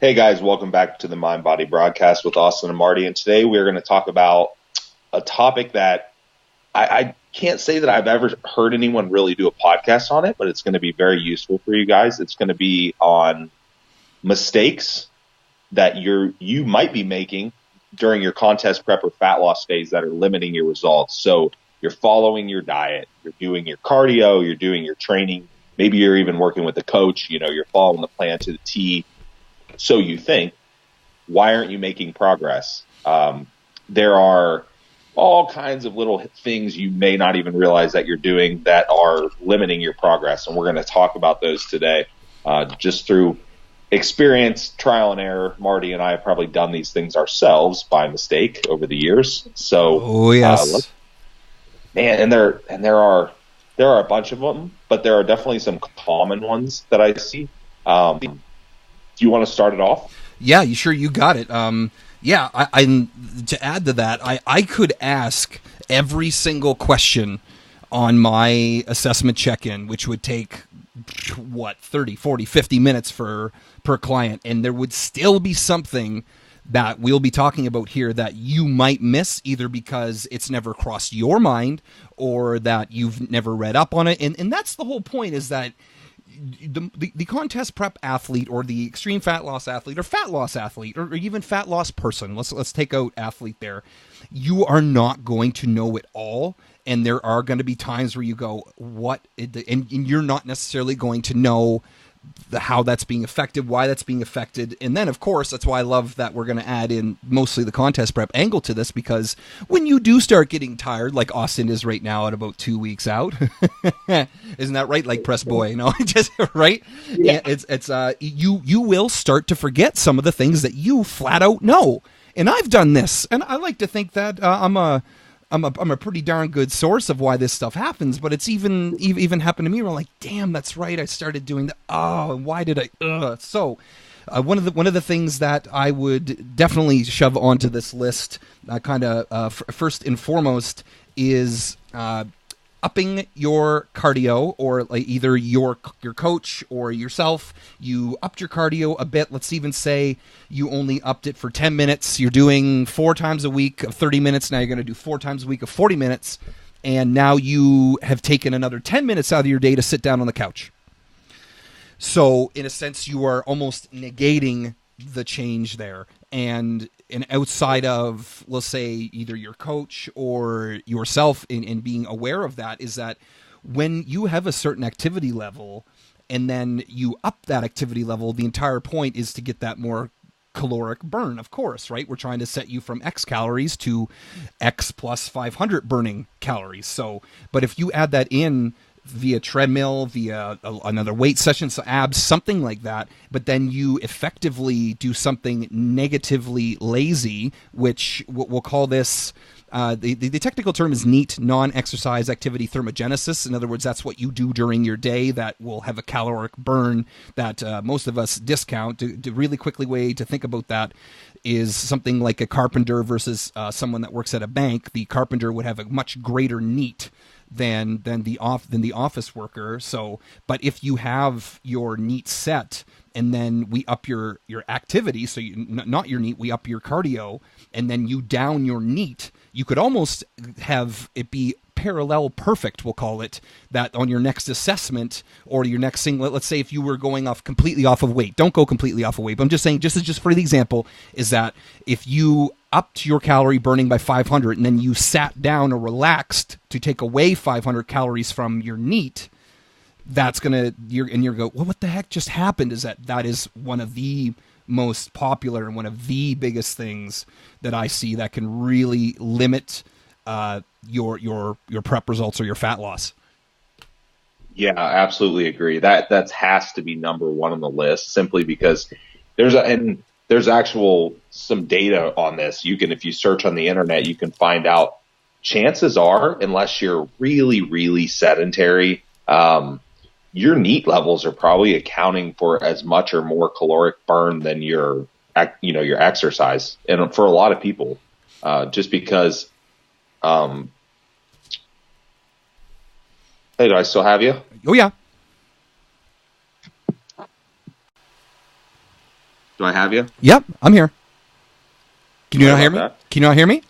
Hey guys, welcome back to the Mind Body Broadcast with Austin and Marty. And today we're going to talk about a topic that I can't say that I've ever heard anyone really do a podcast on it, but it's going to be very useful for you guys. It's going to be on mistakes that you might be making during your contest prep or fat loss phase that are limiting your results. So you're following your diet, you're doing your cardio, you're doing your training. Maybe you're even working with a coach. You're following the plan to the T. So you think, why aren't you making progress? There are all kinds of little things you may not even realize that you're doing that are limiting your progress. And we're going to talk about those today, just through experience, trial and error. Marty and I have probably done these things ourselves by mistake over the years. So, oh yes, and there are a bunch of them, but there are definitely some common ones that I see. Do you want to start it off? yeah, you got it. I to add to that, I could ask every single question on my assessment check-in, which would take 30, 40, 50 minutes per client, and there would still be something that we'll be talking about here that you might miss, either because it's never crossed your mind or that you've never read up on it. And that's the whole point, is that the contest prep athlete, or the extreme fat loss athlete, or fat loss athlete, or even fat loss person, let's take out athlete there, you are not going to know it all. And there are going to be times where you go, and you're not necessarily going to know how that's being affected, why that's being affected. And then, of course, that's why I love that we're going to add in mostly the contest prep angle to this, because when you do start getting tired, like Austin is right now at about 2 weeks out, isn't that right? Like press boy, just right. Yeah. You will start to forget some of the things that you flat out know. And I've done this, and I like to think that I'm a pretty darn good source of why this stuff happens, but it's even happened to me where I'm like, damn, that's right, I started doing that. Oh, why did I? So, one of the things that I would definitely shove onto this list, first and foremost, is upping your cardio, or like either your coach or yourself, you upped your cardio a bit. Let's even say you only upped it for 10 minutes. You're doing 4 times a week of 30 minutes. Now you're going to do 4 times a week of 40 minutes. And now you have taken another 10 minutes out of your day to sit down on the couch. So in a sense, you are almost negating the change there. And outside of, let's say, either your coach or yourself in being aware of that, is that when you have a certain activity level and then you up that activity level, the entire point is to get that more caloric burn, of course, right? We're trying to set you from X calories to X plus 500 burning calories. So, but if you add that in via treadmill, via another weight session, so abs, something like that, but then you effectively do something negatively lazy, which we'll call this, the technical term is NEAT, non-exercise activity thermogenesis. In other words, that's what you do during your day that will have a caloric burn that most of us discount. The really quickly way to think about that is something like a carpenter versus someone that works at a bank. The carpenter would have a much greater NEAT than the office worker. So, but if you have your NEAT set, and then we up your activity, so not your NEAT, we up your cardio, and then you down your NEAT, you could almost have it be parallel perfect, we'll call it, that on your next assessment or your next singlet. Let's say if you were going completely off of weight, don't go completely off of weight, but I'm just saying, just for the example, is that if you upped your calorie burning by 500 and then you sat down or relaxed to take away 500 calories from your NEAT, that's gonna, you're go, well, what the heck just happened? Is that is one of the most popular and one of the biggest things that I see that can really limit your prep results or your fat loss. Yeah, absolutely agree. That has to be number one on the list, simply because there's actual some data on this. If you search on the internet, you can find out, chances are, unless you're really, really sedentary, your NEAT levels are probably accounting for as much or more caloric burn than your exercise. And for a lot of people, just because, hey, do I still have you? Oh yeah. Do I have you? Yep, I'm here. Can you Sorry not hear about me? that. Can you not hear me?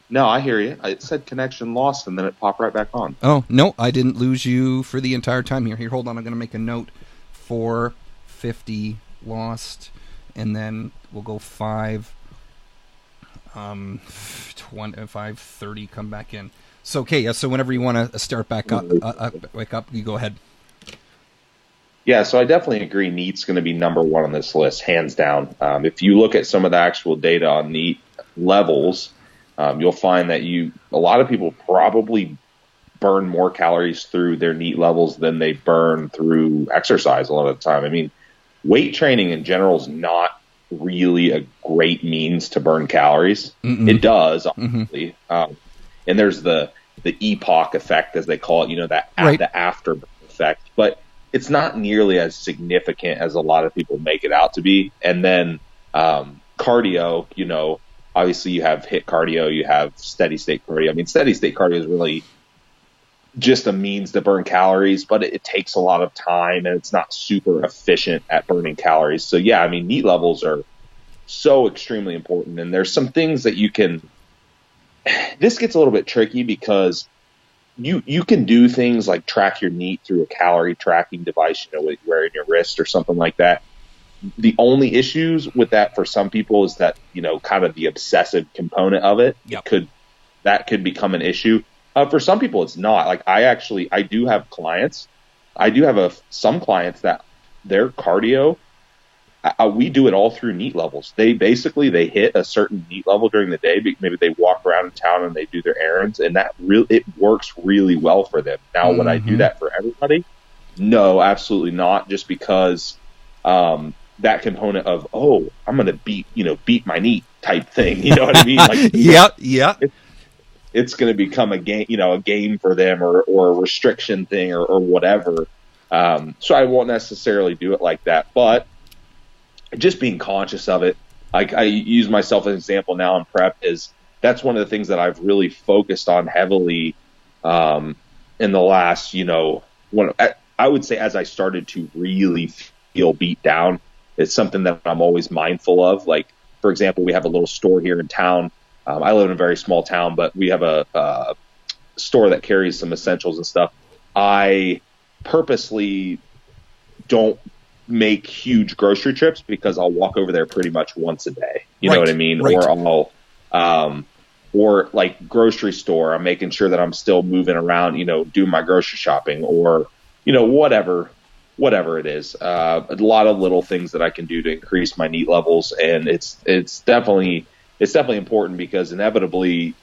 No, I hear you. It said connection lost, and then it popped right back on. Oh, no, I didn't lose you for the entire time here. Here, hold on. I'm going to make a note. 450 lost, and then we'll go 530 come back in. So, okay, yeah, so whenever you want to start back up, wake up, you go ahead. Yeah, so I definitely agree NEAT's going to be number one on this list, hands down. If you look at some of the actual data on NEAT levels, you'll find that a lot of people probably burn more calories through their NEAT levels than they burn through exercise a lot of the time. I mean, weight training in general is not really a great means to burn calories. Mm-mm. It does, obviously. And there's the EPOC effect, as they call it, the after effect. But it's not nearly as significant as a lot of people make it out to be. And then cardio, obviously you have HIIT cardio, you have steady state cardio. I mean, steady state cardio is really just a means to burn calories, but it takes a lot of time and it's not super efficient at burning calories. So yeah, I mean, NEAT levels are so extremely important. And there's some things that this gets a little bit tricky because you can do things like track your NEAT through a calorie tracking device, wearing your wrist or something like that. The only issues with that for some people is that, kind of the obsessive component of it. Yep. That could become an issue. For some people, it's not. Like I do have clients. I do have some clients that their cardio, we do it all through NEAT levels. They hit a certain NEAT level during the day. Maybe they walk around in town and they do their errands, and it works really well for them. Now, would I do that for everybody? No, absolutely not. Just because that component of I'm going to beat my NEAT type thing. You know what I mean? Like, yeah. It's going to become a game for them or a restriction thing or whatever. So I won't necessarily do it like that, but just being conscious of it. Like I use myself as an example now in prep that's one of the things that I've really focused on heavily in the last, I would say as I started to really feel beat down. It's something that I'm always mindful of. Like, for example, we have a little store here in town. I live in a very small town, but we have a store that carries some essentials and stuff. I purposely don't make huge grocery trips because I'll walk over there pretty much once a day. You know what I mean? Right. Or or like grocery store, I'm making sure that I'm still moving around, doing my grocery shopping or, whatever it is. A lot of little things that I can do to increase my NEAT levels. And it's definitely important because inevitably,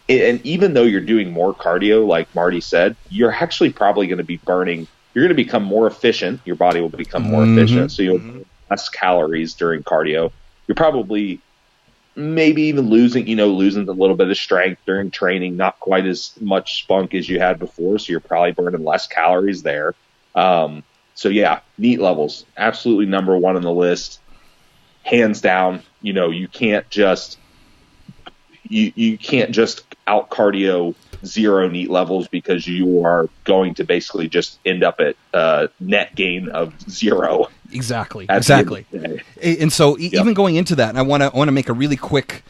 and even though you're doing more cardio, like Marty said, you're actually probably going to be you're going to become more efficient. Your body will become more efficient. So you'll burn less calories during cardio. You're probably maybe even losing a little bit of strength during training, not quite as much spunk as you had before. So you're probably burning less calories there. So yeah, NEAT levels, absolutely number one on the list. Hands down, you can't just out cardio zero NEAT levels because you are going to basically just end up at net gain of zero. Exactly. And So even going into that, and I want to make a really quick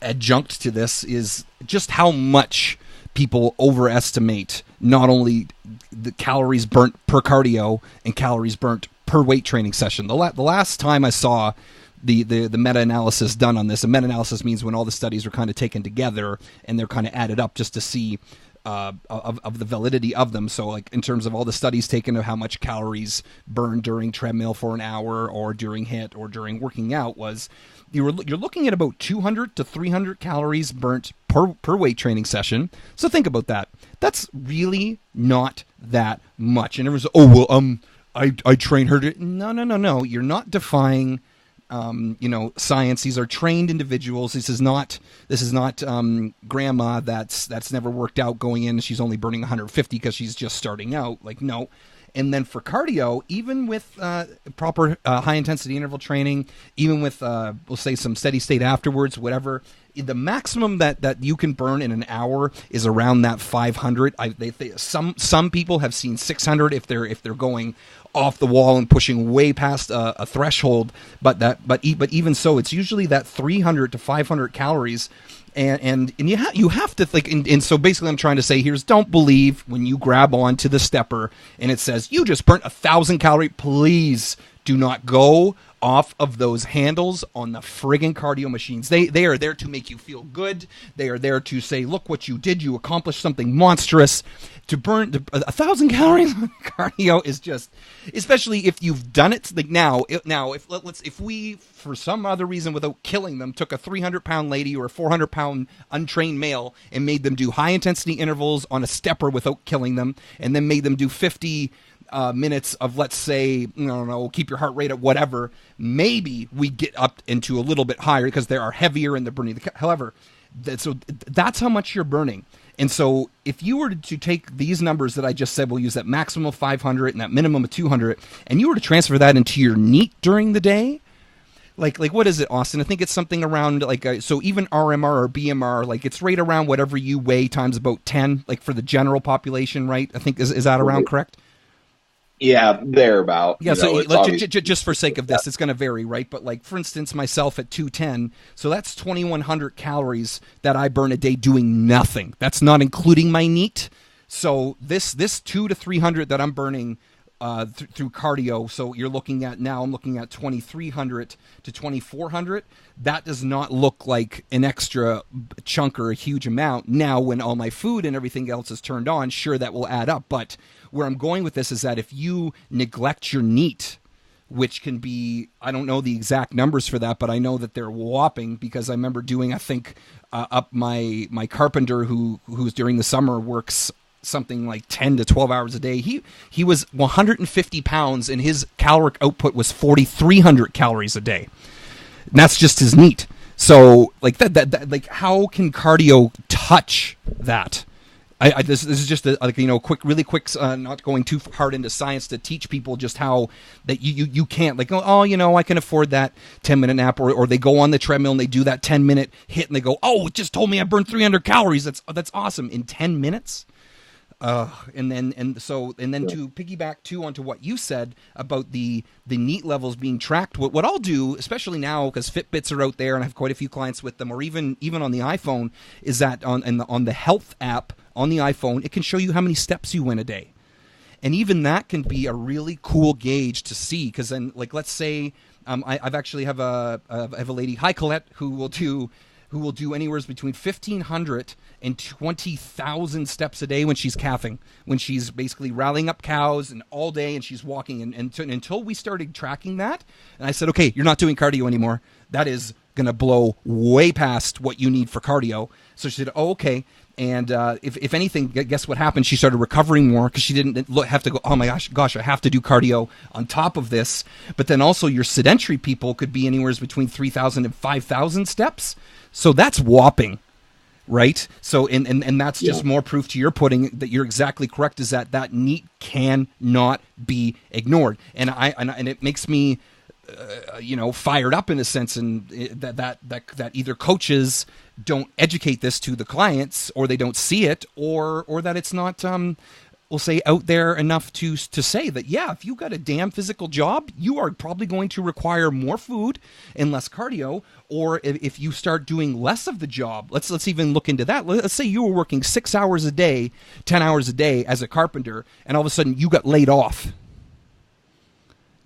adjunct to this is just how much people overestimate not only the calories burnt per cardio and calories burnt per weight training session. The last time I saw the meta-analysis done on this, a meta-analysis means when all the studies are kind of taken together and they're kind of added up just to see of the validity of them. So like in terms of all the studies taken of how much calories burned during treadmill for an hour or during HIIT or during working out you're looking at about 200 to 300 calories burnt per weight training session. So think about that. That's really not that much. And everyone's, I train her to... No. You're not defying science. These are trained individuals. This is not grandma that's never worked out going in. She's only burning 150 because she's just starting out. Like, no. And then for cardio, even with proper high intensity interval training, even with we'll say some steady state afterwards, whatever, the maximum that you can burn in an hour is around that 500. Some people have seen 600 if they're going off the wall and pushing way past a threshold. But even so, it's usually that 300 to 500 calories. And you have to think, and so basically I'm trying to say here's, don't believe when you grab onto the stepper and it says you just burnt 1,000 calories. Please do not go off of those handles on the friggin' cardio machines. They are there to make you feel good. They are there to say, look what you did. You accomplished something monstrous. To burn 1,000 calories on cardio is just, especially if you've done it like now. If we, for some other reason, without killing them, took a 300-pound lady or a 400-pound untrained male and made them do high intensity intervals on a stepper without killing them, and then made them do 50 minutes of, let's say, I don't know, keep your heart rate at whatever, maybe we get up into a little bit higher because they are heavier and they're burning. However, so that's how much you're burning. And so if you were to take these numbers that I just said, we'll use that maximum of 500 and that minimum of 200, and you were to transfer that into your NEAT during the day, like what is it, Austin? I think it's something around so even RMR or BMR, like it's right around whatever you weigh times about 10, like for the general population, right? I think is that around correct? Yeah, thereabout. Yeah, so just for sake of this, it's going to vary, right? But like, for instance, myself at 210, so that's 2,100 calories that I burn a day doing nothing. That's not including my NEAT. So this 200 to 300 that I'm burning through cardio, so I'm looking at 2,300 to 2,400. That does not look like an extra chunk or a huge amount. Now, when all my food and everything else is turned on, sure, that will add up. But where I'm going with this is that if you neglect your NEAT, which can be, I don't know the exact numbers for that, but I know that they're whopping, because I remember doing, I think, up my carpenter who's during the summer works something like 10 to 12 hours a day. He was 150 pounds and his caloric output was 4,300 calories a day. And that's just his NEAT. So like that like, how can cardio touch that? This is just really quick, not going too hard into science, to teach people just how that you can't, like, I can afford that 10-minute nap, or they go on the treadmill and they do that 10-minute hit and they go, it just told me I burned 300 calories. That's awesome in 10 minutes. And then to piggyback too onto what you said about the NEAT levels being tracked, what I'll do, especially now because Fitbits are out there and I have quite a few clients with them, or even on the iPhone, is that on the health app on the iPhone, it can show you how many steps you went a day. And even that can be a really cool gauge to see, because then, like, let's say I've actually have a lady, hi Colette, who will do anywhere between 1,500 and 20,000 steps a day when she's calving, when she's basically rallying up cows and all day, and she's walking. And until we started tracking that, and I said, okay, you're not doing cardio anymore. That is going to blow way past what you need for cardio. So she said, oh, okay. And if anything, guess what happened? She started recovering more because she didn't have to go, oh my gosh, I have to do cardio on top of this. But then also your sedentary people could be anywhere between 3,000 and 5,000 steps. So that's whopping, right? So and that's just more proof to your putting that you're exactly correct, is that NEAT cannot be ignored. And it makes me fired up in a sense, and that either coaches don't educate this to the clients, or they don't see it, or that it's not we'll say out there enough to say that, yeah, if you've got a damn physical job, you are probably going to require more food and less cardio. Or if you start doing less of the job, let's even look into that. Let's say you were working 6 hours a day, 10 hours a day as a carpenter, and all of a sudden you got laid off.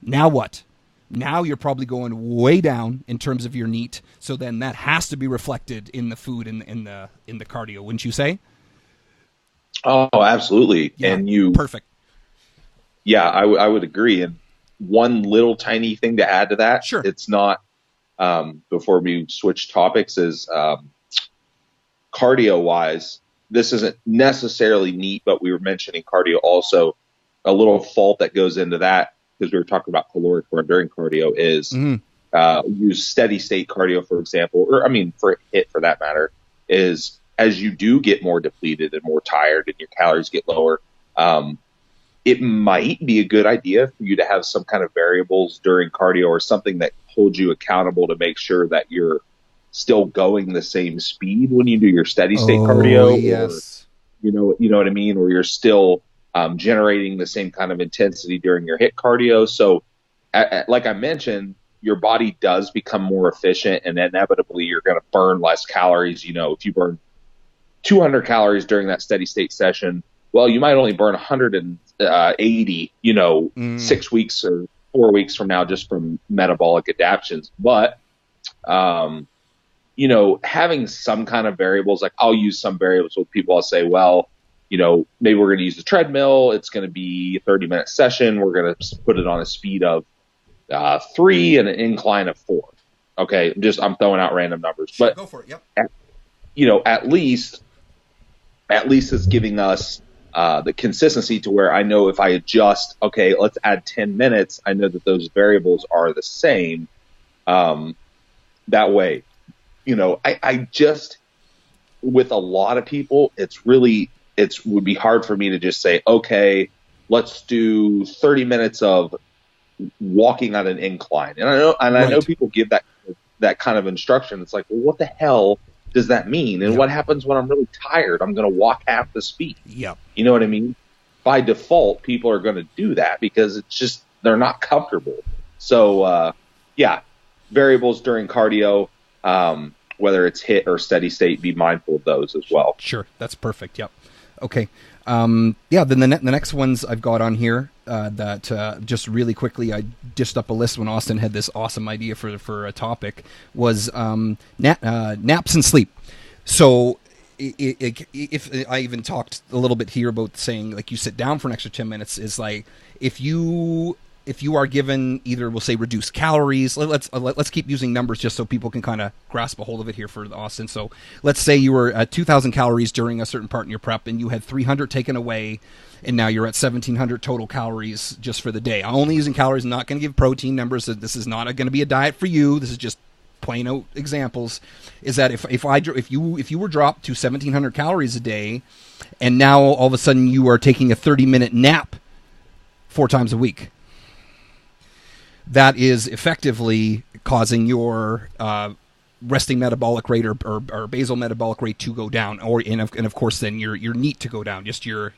Now what? Now you're probably going way down in terms of your NEAT. So then that has to be reflected in the food and in the cardio, wouldn't you say? Oh, absolutely. Yeah, and perfect. Yeah, I would agree. And one little tiny thing to add to that, sure, it's not, before we switch topics, is cardio wise, this isn't necessarily NEAT, but we were mentioning cardio also. A little fault that goes into that, because we were talking about caloric burn during cardio, is use steady state cardio, for example, or for HIIT for that matter, is as you do get more depleted and more tired and your calories get lower, it might be a good idea for you to have some kind of variables during cardio, or something that holds you accountable to make sure that you're still going the same speed when you do your steady state Oh, cardio, yes. or you know what I mean, or you're still generating the same kind of intensity during your HIIT cardio. So, like I mentioned, your body does become more efficient, and inevitably you're going to burn less calories. You know, if you burn 200 calories during that steady state session, well, you might only burn 180, 6 weeks or 4 weeks from now, just from metabolic adaptations. But, having some kind of variables, like I'll use some variables with people. I'll say, well, maybe we're going to use the treadmill. It's going to be a 30-minute session. We're going to put it on a speed of 3 and an incline of 4. Okay, I'm throwing out random numbers, Sure, but go for it. Yep. At least it's giving us the consistency to where I know if I adjust, okay, let's add 10 minutes. I know that those variables are the same. That way, I just, with a lot of people, it would be hard for me to just say, okay, let's do 30 minutes of walking on an incline. And I know people give that kind of instruction. It's like, well, what the hell does that mean? And what happens when I'm really tired? I'm going to walk half the speed. Yep. You know what I mean? By default, people are going to do that because it's just, they're not comfortable. So, variables during cardio, whether it's HIIT or steady state, be mindful of those as well. Sure. That's perfect. Yep. Okay. Then the next ones I've got on here that just really quickly I dished up a list when Austin had this awesome idea for a topic was naps and sleep. So if I even talked a little bit here about saying, like, you sit down for an extra 10 minutes, is like if you are given either, we'll say, reduced calories. Let's keep using numbers just so people can kind of grasp a hold of it here for Austin. So let's say you were at 2,000 calories during a certain part in your prep, and you had 300 taken away, and now you're at 1,700 total calories just for the day. I'm only using calories. I'm not going to give protein numbers. This is not going to be a diet for you. This is just plain out examples. Is that if you were dropped to 1,700 calories a day, and now all of a sudden you are taking a 30-minute nap 4 times a week, that is effectively causing your resting metabolic rate or basal metabolic rate to go down, and of course then your NEAT to go down, just your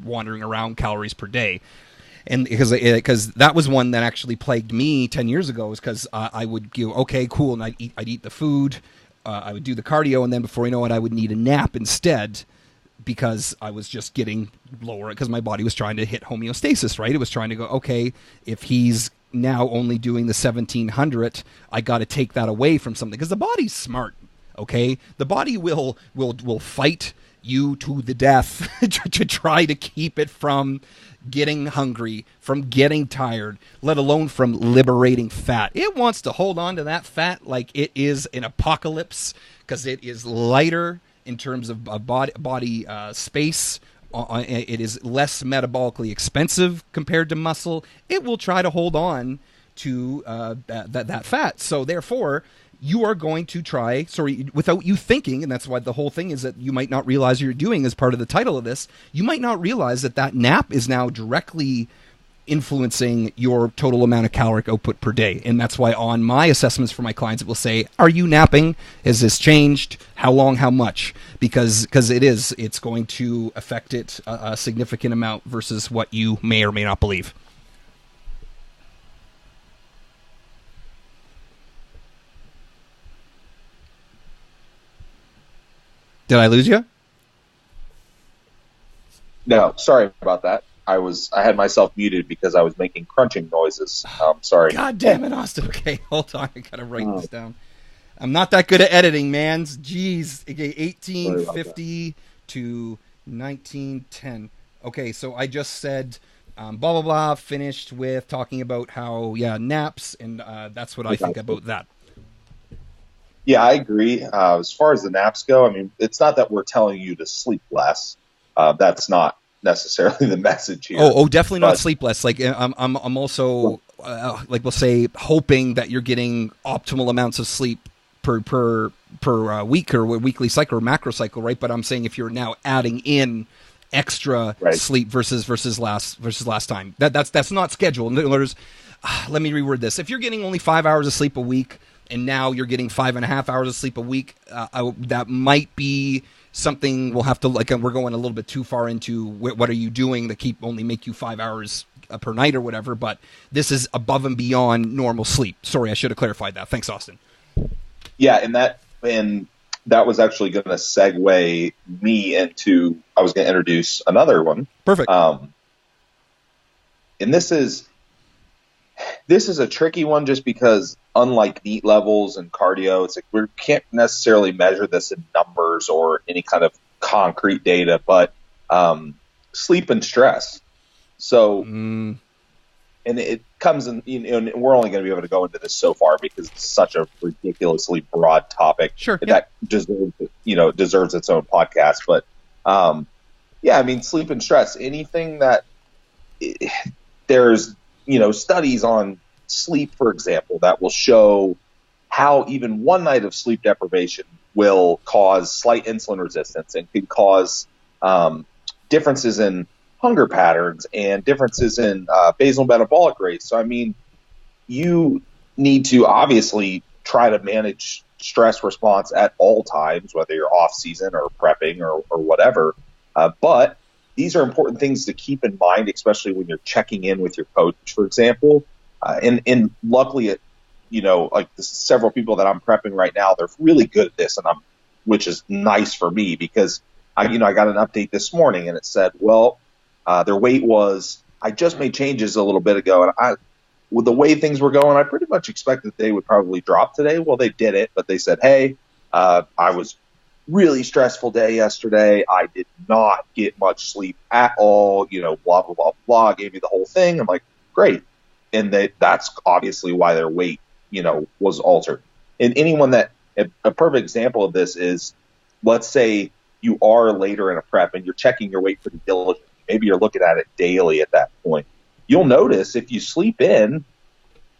wandering around calories per day. And because that was one that actually plagued me 10 years ago, is because I would go, okay, cool, and I'd eat the food, I would do the cardio, and then before you know it, I would need a nap instead, because I was just getting lower, because my body was trying to hit homeostasis, right? It was trying to go, okay, if he's now only doing the 1,700, I got to take that away from something, because the body's smart, okay? The body will fight you to the death to try to keep it from getting hungry, from getting tired, let alone from liberating fat. It wants to hold on to that fat like it is an apocalypse, because it is lighter in terms of body space. It is less metabolically expensive compared to muscle. It will try to hold on to that fat. So therefore, you are going to try, without you thinking, and that's why the whole thing is that you might not realize you're doing as part of the title of this, you might not realize that nap is now directly influencing your total amount of caloric output per day. And that's why on my assessments for my clients, it will say, are you napping? Has this changed? How long? How much? Because it's going to affect it a significant amount versus what you may or may not believe. Did I lose you? No, sorry about that. I had myself muted because I was making crunching noises. Sorry. God damn it, Austin. Okay, hold on. I gotta write this down. I'm not that good at editing, man. Jeez. Okay, 1850 to 1910. Okay, so I just said blah, blah, blah, finished with talking about how, naps, and that's what I think about that. Yeah, I agree. As far as the naps go, I mean, it's not that we're telling you to sleep less. That's not necessarily the message here. Oh, definitely not sleep less. Like I'm also like, we'll say, hoping that you're getting optimal amounts of sleep per week or weekly cycle or macro cycle, right? But I'm saying if you're now adding in extra sleep versus last time, that's not scheduled. In other words, let me reword this: if you're getting only 5 hours of sleep a week, and now you're getting 5.5 hours of sleep a week. That might be something we'll have to, like, we're going a little bit too far into what are you doing to only make you 5 hours per night or whatever, but this is above and beyond normal sleep. Sorry, I should have clarified that. Thanks, Austin. Yeah, and that was actually going to segue me into, I was going to introduce another one. Perfect. And this is a tricky one just because, unlike NEAT levels and cardio, it's like we can't necessarily measure this in numbers or any kind of concrete data, but sleep and stress. So, and it comes in, and we're only going to be able to go into this so far because it's such a ridiculously broad topic. Sure. That deserves its own podcast. But, yeah, I mean, sleep and stress, anything that there's, studies on sleep, for example, that will show how even one night of sleep deprivation will cause slight insulin resistance and can cause differences in hunger patterns and differences in basal metabolic rates. So, I mean, you need to obviously try to manage stress response at all times, whether you're off season or prepping or whatever. But these are important things to keep in mind, especially when you're checking in with your coach, for example. And luckily, like several people that I'm prepping right now, they're really good at this, which is nice for me because I got an update this morning and it said, well, their weight was, I just made changes a little bit ago, and with the way things were going, I pretty much expected they would probably drop today. Well, they did it, but they said, hey, I was really stressful day yesterday. I did not get much sleep at all, blah, blah, blah, blah, gave me the whole thing. I'm like, great. And that's obviously why their weight, was altered. And anyone a perfect example of this is, let's say you are later in a prep and you're checking your weight pretty diligently. Maybe you're looking at it daily at that point. You'll notice if you sleep in,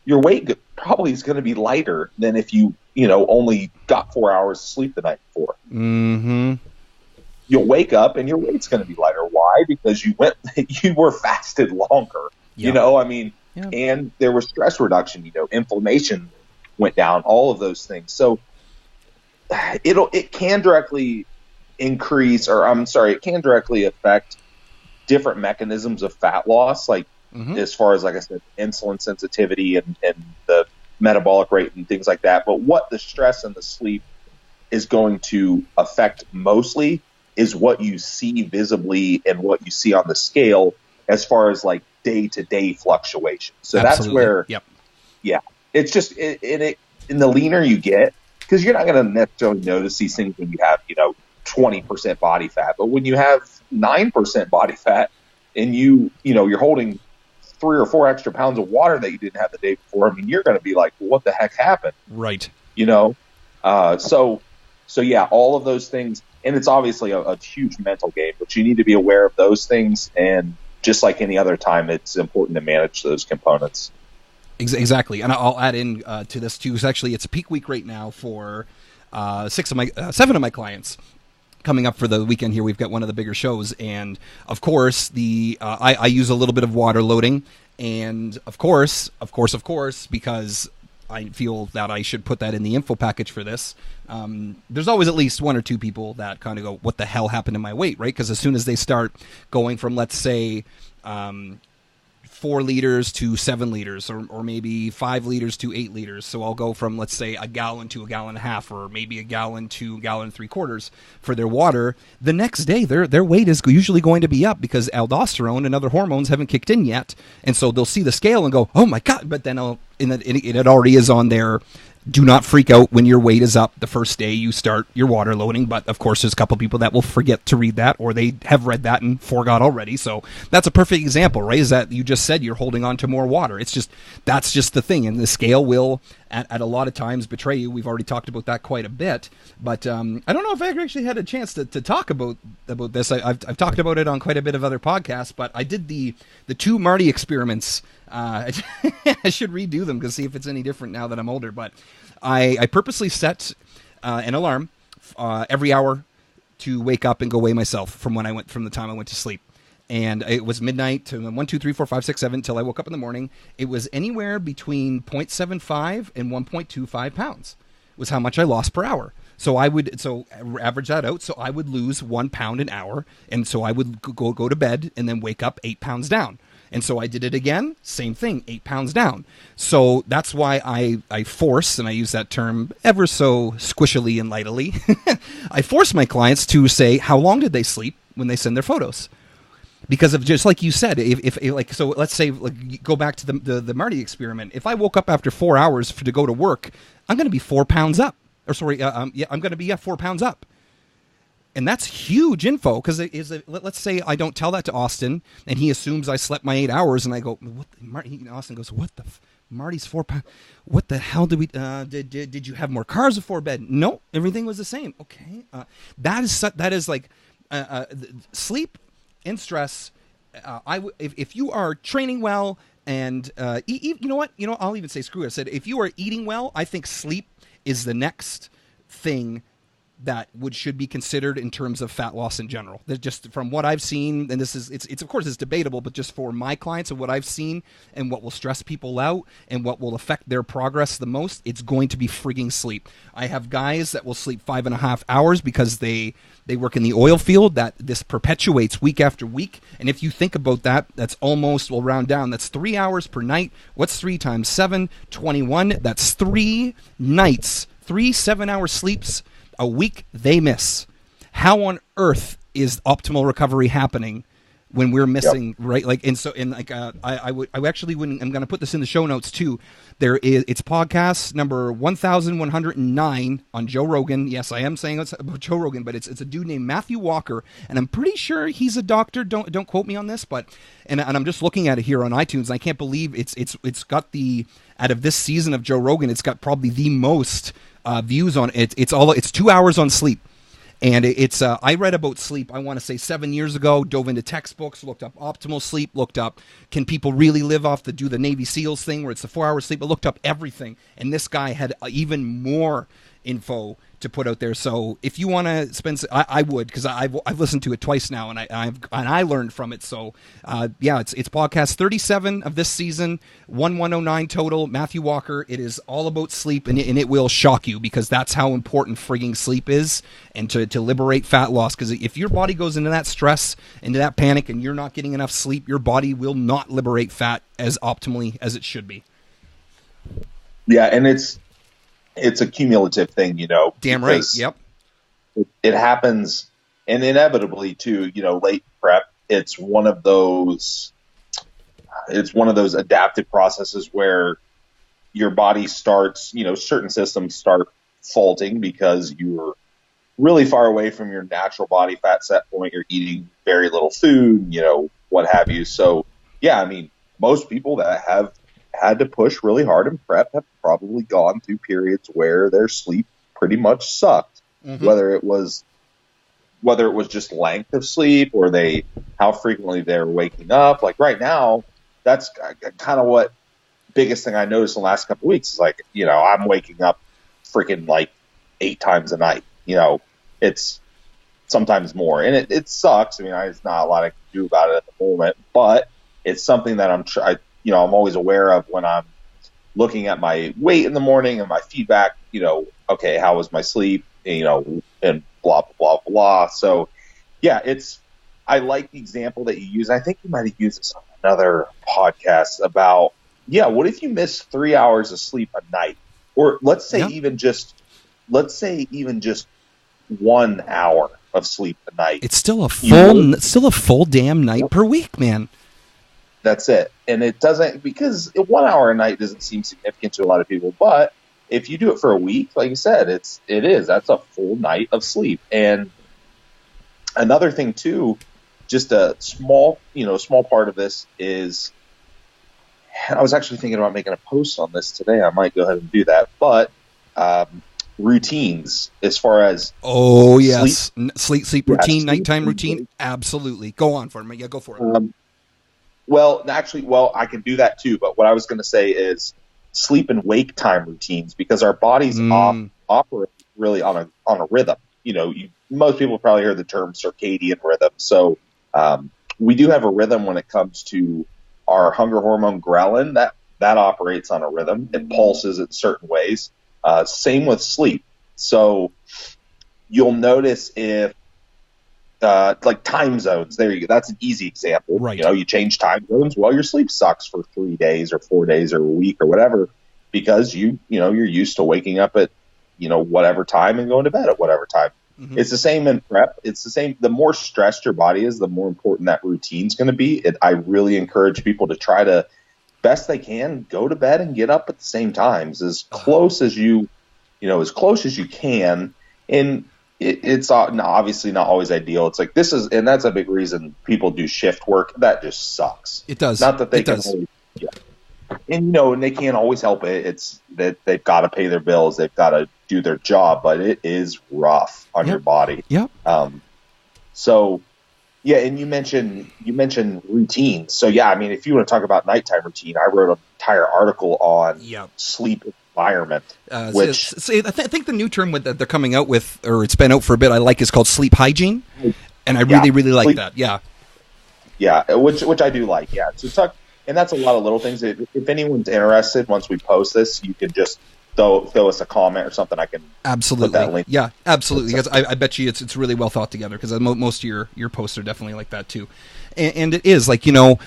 your weight probably is going to be lighter than if you, only got 4 hours of sleep the night before. Mm-hmm. You'll wake up and your weight's going to be lighter. Why? Because you were fasted longer. Yep. Yep. And there was stress reduction. Inflammation went down. All of those things. So it can directly affect different mechanisms of fat loss, like as far as, like I said, insulin sensitivity and the metabolic rate and things like that. But what the stress and the sleep is going to affect mostly is what you see visibly and what you see on the scale as far as like day-to-day fluctuations. So Absolutely. That's where, yeah, it's just in the leaner you get, because you're not going to necessarily notice these things when you have, 20% body fat. But when you have 9% body fat and you're holding 3 or 4 extra pounds of water that you didn't have the day before, I mean, you're going to be like, well, what the heck happened? Right. So yeah, all of those things. And it's obviously a huge mental game, but you need to be aware of those things. And just like any other time, it's important to manage those components. Exactly. And I'll add in to this too. It's a peak week right now for 7 of my clients. Coming up for the weekend here, we've got one of the bigger shows, and of course, I use a little bit of water loading, and of course, because I feel that I should put that in the info package for this. There's always at least 1 or 2 people that kind of go, "What the hell happened to my weight?" Right? Because as soon as they start going from, let's say, 4 liters to 7 liters, or maybe 5 liters to 8 liters. So I'll go from, let's say, a gallon to a gallon and a half, or maybe a gallon to a gallon and 3/4 for their water. The next day, their weight is usually going to be up because aldosterone and other hormones haven't kicked in yet. And so they'll see the scale and go, "Oh my God," but then it already is on their do not freak out when your weight is up the first day you start your water loading. But of course, there's a couple people that will forget to read that, or they have read that and forgot already. So that's a perfect example, right? Is that you just said you're holding on to more water. That's just the thing. And the scale will, at a lot of times, betray you. We've already talked about that quite a bit. But I don't know if I actually had a chance to talk about this. I've talked about it on quite a bit of other podcasts, but I did the 2 Marty experiments. I should redo them to see if it's any different now that I'm older. But I purposely set an alarm every hour to wake up and go weigh myself from the time I went to sleep. and it was midnight to 1, 2, 3, 4, 5, 6, 7 until I woke up in the morning. It was anywhere between 0.75 and 1.25 pounds was how much I lost per hour. So I would average that out. So I would lose 1 pound an hour, and so I would go to bed and then wake up 8 pounds down. And so I did it again, same thing, 8 pounds down. So that's why I force, and I use that term ever so squishily and lightly, I force my clients to say how long did they sleep when they send their photos. Because of just like you said, if like, so let's say, like, go back to the Marty experiment. If I woke up after 4 hours to go to work, I'm going to be 4 pounds up. Or sorry, I'm going to be 4 pounds up. And that's huge info, because let's say I don't tell that to Austin, and he assumes I slept my 8 hours, and I go, what? Austin goes, what the, Marty's 4 pounds, what the hell did we, did you have more carbs before bed? No, everything was the same. Okay. That is like, sleep and stress. If you are training well and, you know what, I'll even say screw it. I said, if you are eating well, I think sleep is the next thing that should be considered in terms of fat loss in general. That just from what I've seen, and this is it's of course it's debatable, but just for my clients and what I've seen and what will stress people out and what will affect their progress the most, it's going to be frigging sleep. I have guys that will sleep 5.5 hours because they work in the oil field. That this perpetuates week after week. And if you think about that, that's almost, we'll round down, that's 3 hours per night. What's 3 times 7? 21. That's 3 nights, 3 7-hour sleeps a week they miss. How on earth is optimal recovery happening when we're missing, yep. Right? Like, and so, and like, I actually wouldn't, I'm going to put this in the show notes too. It's podcast number 1109 on Joe Rogan. Yes, I am saying it's about Joe Rogan, but it's a dude named Matthew Walker, and I'm pretty sure he's a doctor. Don't quote me on this, but, and I'm just looking at it here on iTunes, and I can't believe it's got out of this season of Joe Rogan, it's got probably the most views on it. It's 2 hours on sleep. And I read about sleep, I want to say 7 years ago, dove into textbooks, looked up optimal sleep, looked up, can people really live off do the Navy SEALs thing where it's a 4-hour sleep? I looked up everything. And this guy had even more info to put out there. So if you want to spend, I would, because I've listened to it twice now, and I learned from it. So yeah, it's podcast 37 of this season, 1109 total. Matthew Walker. It is all about sleep, and it will shock you, because that's how important frigging sleep is, and to liberate fat loss. Because if your body goes into that stress, into that panic, and you're not getting enough sleep, your body will not liberate fat as optimally as it should be. Yeah, and it's a cumulative thing, Damn right. Yep. It happens, and inevitably too, late prep. It's one of those adaptive processes where your body starts, certain systems start faulting because you're really far away from your natural body fat set point. You're eating very little food, what have you. So yeah, I mean, most people that have had to push really hard in prep have probably gone through periods where their sleep pretty much sucked. Mm-hmm. Whether it was just length of sleep, or how frequently they're waking up. Like right now, that's kind of what biggest thing I noticed in the last couple of weeks is like, I'm waking up freaking like 8 times a night. It's sometimes more, and it sucks. I mean, there's not a lot I can do about it at the moment, but it's something that I'm always aware of when I'm looking at my weight in the morning and my feedback, okay, how was my sleep, and blah, blah, blah, blah. So yeah, I like the example that you use. I think you might have used this on another podcast about, what if you miss 3 hours of sleep a night? Or let's say even just 1 hour of sleep a night. It's still a full damn night per week, man. That's it. And it doesn't, because 1 hour a night doesn't seem significant to a lot of people, but if you do it for a week, like you said, that's a full night of sleep. And another thing too, just a small part of this is, I was actually thinking about making a post on this today. I might go ahead and do that, but, routines as far as sleep routine, nighttime routine. Absolutely. Go on for me. Yeah, go for it. Well, I can do that too. But what I was going to say is sleep and wake time routines, because our bodies operate really on a rhythm. Most people probably heard the term circadian rhythm. So we do have a rhythm when it comes to our hunger hormone ghrelin. That operates on a rhythm. It pulses in certain ways. Same with sleep. So you'll notice if like time zones. There you go. That's an easy example. Right. You change time zones. Well, your sleep sucks for 3 days or 4 days or a week or whatever, because you're used to waking up at whatever time and going to bed at whatever time. Mm-hmm. It's the same in prep. It's the same. The more stressed your body is, the more important that routine's going to be. I really encourage people to try to, best they can, go to bed and get up at the same times, as close as you can. And it's obviously not always ideal. It's like and that's a big reason people do shift work. That just sucks. It does. Not that they can always, and and they can't always help it. It's that they've got to pay their bills. They've got to do their job, but it is rough on your body. Yeah. So yeah, and you mentioned routine. So yeah, I mean, if you want to talk about nighttime routine, I wrote an entire article on sleep environment. Which I think the new term that they're coming out with, or it's been out for a bit, I like, is called sleep hygiene, and I really like that. Yeah, which I do like. Yeah, so talk, and that's a lot of little things. If anyone's interested, once we post this, you can just throw us a comment or something. I can absolutely put that link. Yeah, absolutely. Because I bet you it's really well thought together. Because most of your posts are definitely like that too. And it is like, we're not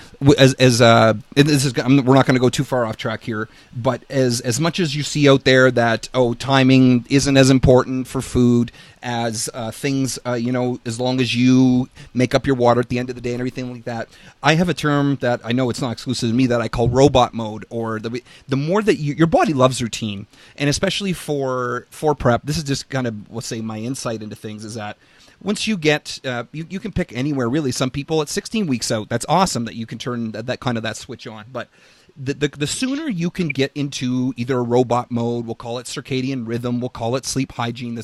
going to go too far off track here, but as much as you see out there that timing isn't as important for food as things, as long as you make up your water at the end of the day and everything like that, I have a term that I know it's not exclusive to me that I call robot mode, or the more that your body loves routine, and especially for prep. This is just kind of, let's say, my insight into things is that once you get, you can pick anywhere really. Some people at 16 weeks out, that's awesome that you can turn that switch on. But the sooner you can get into either a robot mode, we'll call it circadian rhythm, we'll call it sleep hygiene.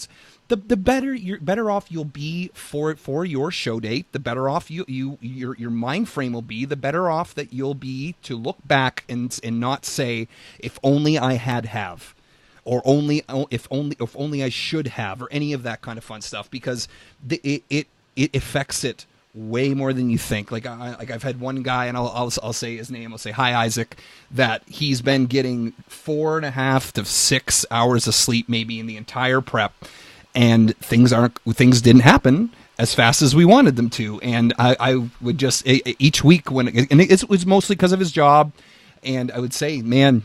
The better off you'll be for your show date. The better off your mind frame will be. The better off that you'll be to look back and not say, if only I have. Or if only I should have, or any of that kind of fun stuff, because it affects it way more than you think. Like I've had one guy, and I'll say his name. I'll say, hi, Isaac, that he's been getting 4.5 to 6 hours of sleep maybe in the entire prep, and things didn't happen as fast as we wanted them to. And I would just each week it was mostly because of his job. And I would say, man,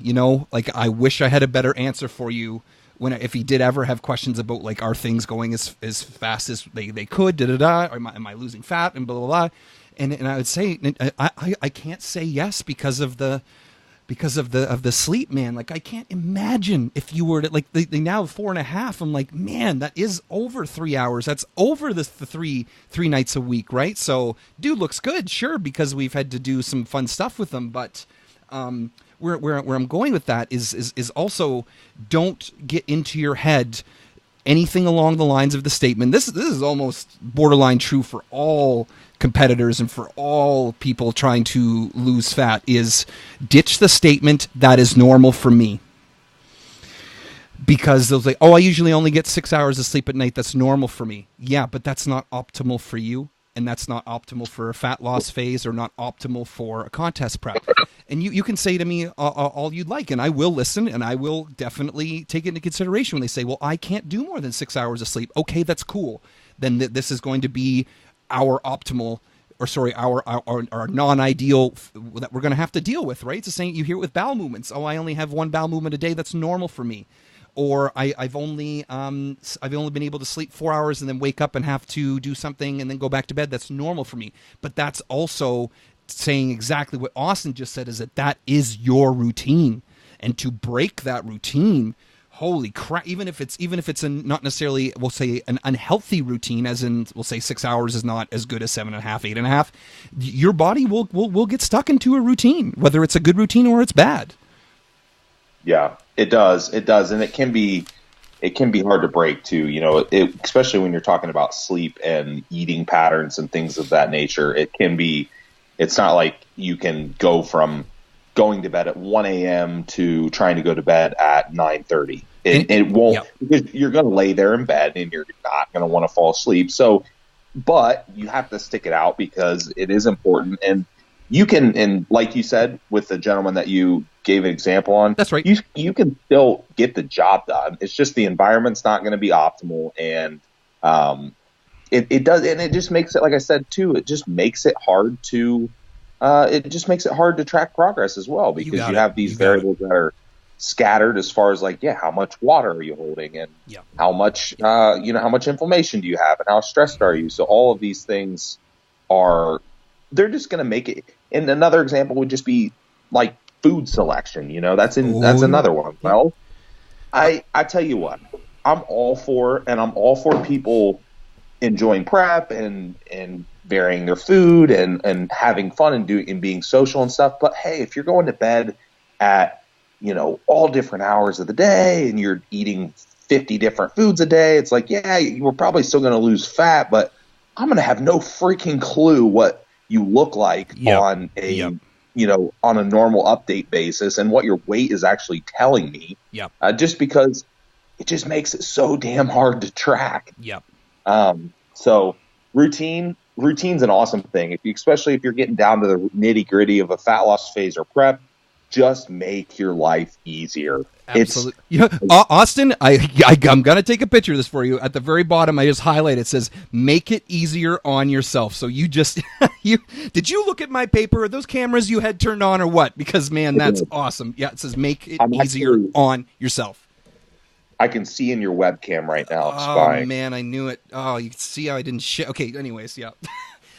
like, I wish I had a better answer for you if he did ever have questions about, like, are things going as fast as they could, or am I losing fat, and blah, blah, blah. And I would say, I can't say yes because of the sleep, man. Like, I can't imagine if you were to, like, they now have 4.5. I'm like, man, that is over 3 hours. That's over the three nights a week, right? So dude looks good, sure, because we've had to do some fun stuff with him, but where I'm going with that is also, don't get into your head anything along the lines of the statement. This is almost borderline true for all competitors and for all people trying to lose fat, is ditch the statement, that is normal for me. Because they'll say, I usually only get 6 hours of sleep at night. That's normal for me. Yeah, but that's not optimal for you. And that's not optimal for a fat loss phase, or not optimal for a contest prep. And you can say to me all you'd like, and I will listen, and I will definitely take it into consideration when they say, well, I can't do more than 6 hours of sleep. Okay, that's cool. Then this is going to be our optimal, our non-ideal that we're going to have to deal with, right? It's the same, you hear it with bowel movements. I only have one bowel movement a day. That's normal for me. Or I've only been able to sleep 4 hours and then wake up and have to do something and then go back to bed. That's normal for me. But that's also saying exactly what Austin just said, is that is your routine. And to break that routine, holy crap, even if it's not necessarily, we'll say, an unhealthy routine, as in, we'll say 6 hours is not as good as 7.5, 8.5, your body will get stuck into a routine, whether it's a good routine or it's bad. Yeah, it does. And it can be hard to break too, especially when you're talking about sleep and eating patterns and things of that nature. It's not like you can go from going to bed at 1 a.m. to trying to go to bed at 9:30. It won't, because you're going to lay there in bed and you're not going to want to fall asleep. So, but you have to stick it out because it is important. And you can, and like you said, with the gentleman that you gave an example on, that's right. You can still get the job done. It's just the environment's not going to be optimal. And, it does, and it just makes it, like I said too, it just makes it hard to track progress as well, because you have these variables that are scattered as far as like, how much water are you holding, and how much, how much inflammation do you have, and how stressed are you? So all of these things they're just going to make it. And another example would just be like food selection. That's another one. Well, I tell you what, I'm all for people enjoying prep and varying their food and having fun and being social and stuff. But hey, if you're going to bed at, all different hours of the day and you're eating 50 different foods a day, it's like, you're probably still going to lose fat, but I'm going to have no freaking clue what you look like on a, on a normal update basis, and what your weight is actually telling me. Just because it just makes it so damn hard to track. So routine's an awesome thing. Especially if you're getting down to the nitty gritty of a fat loss phase or prep, just make your life easier. Absolutely. Austin, I'm going to take a picture of this for you. At the very bottom, I just highlight it says, make it easier on yourself. So you just, did you look at my paper? Are those cameras you had turned on or what? Because man, that's awesome. Yeah. It says, make it easier on yourself. I can see in your webcam right now. Oh, man, I knew it. Oh, you can see how I didn't shit. Okay, anyways,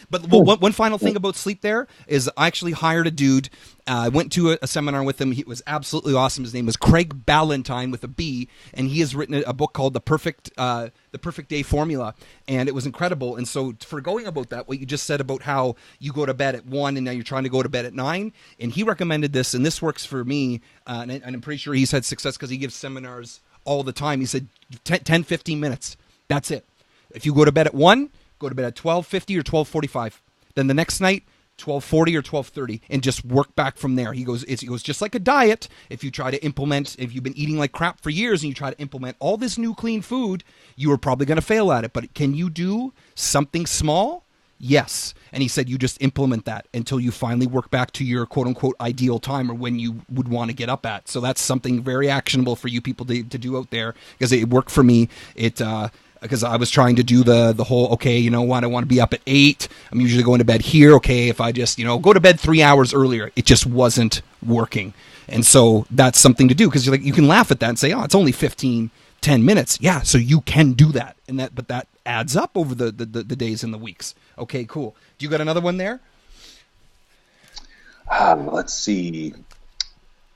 But one final thing about sleep there is I actually hired a dude. I went to a seminar with him. He was absolutely awesome. His name was Craig Ballantyne with a B, and he has written a book called The Perfect Day Formula, and it was incredible. And so for going about that, what you just said about how you go to bed at 1 and now you're trying to go to bed at 9, and he recommended this, and this works for me, and I'm pretty sure he's had success because he gives seminars all the time. He said 10, 15 minutes. That's it. If you go to bed at 1, go to bed at 12:50 or 12:45. Then the next night, 12:40 or 12:30, and just work back from there. He goes, just like a diet. If you try to implement, if you've been eating like crap for years and you try to implement all this new clean food, you are probably going to fail at it. But can you do something small? Yes. And he said you just implement that until you finally work back to your quote-unquote ideal time, or when you would want to get up at. So that's something very actionable for you people to do out there, because it worked for me. Because I was trying to do the whole, okay, you know what, I want to be up at 8. I'm usually going to bed here. Okay, if I just, go to bed 3 hours earlier, it just wasn't working. And so that's something to do, because you can laugh at that and say, oh, it's only 10 minutes. Yeah, so you can do that. But that adds up over the days and the weeks. Okay, cool. Do you got another one there? Let's see. I'm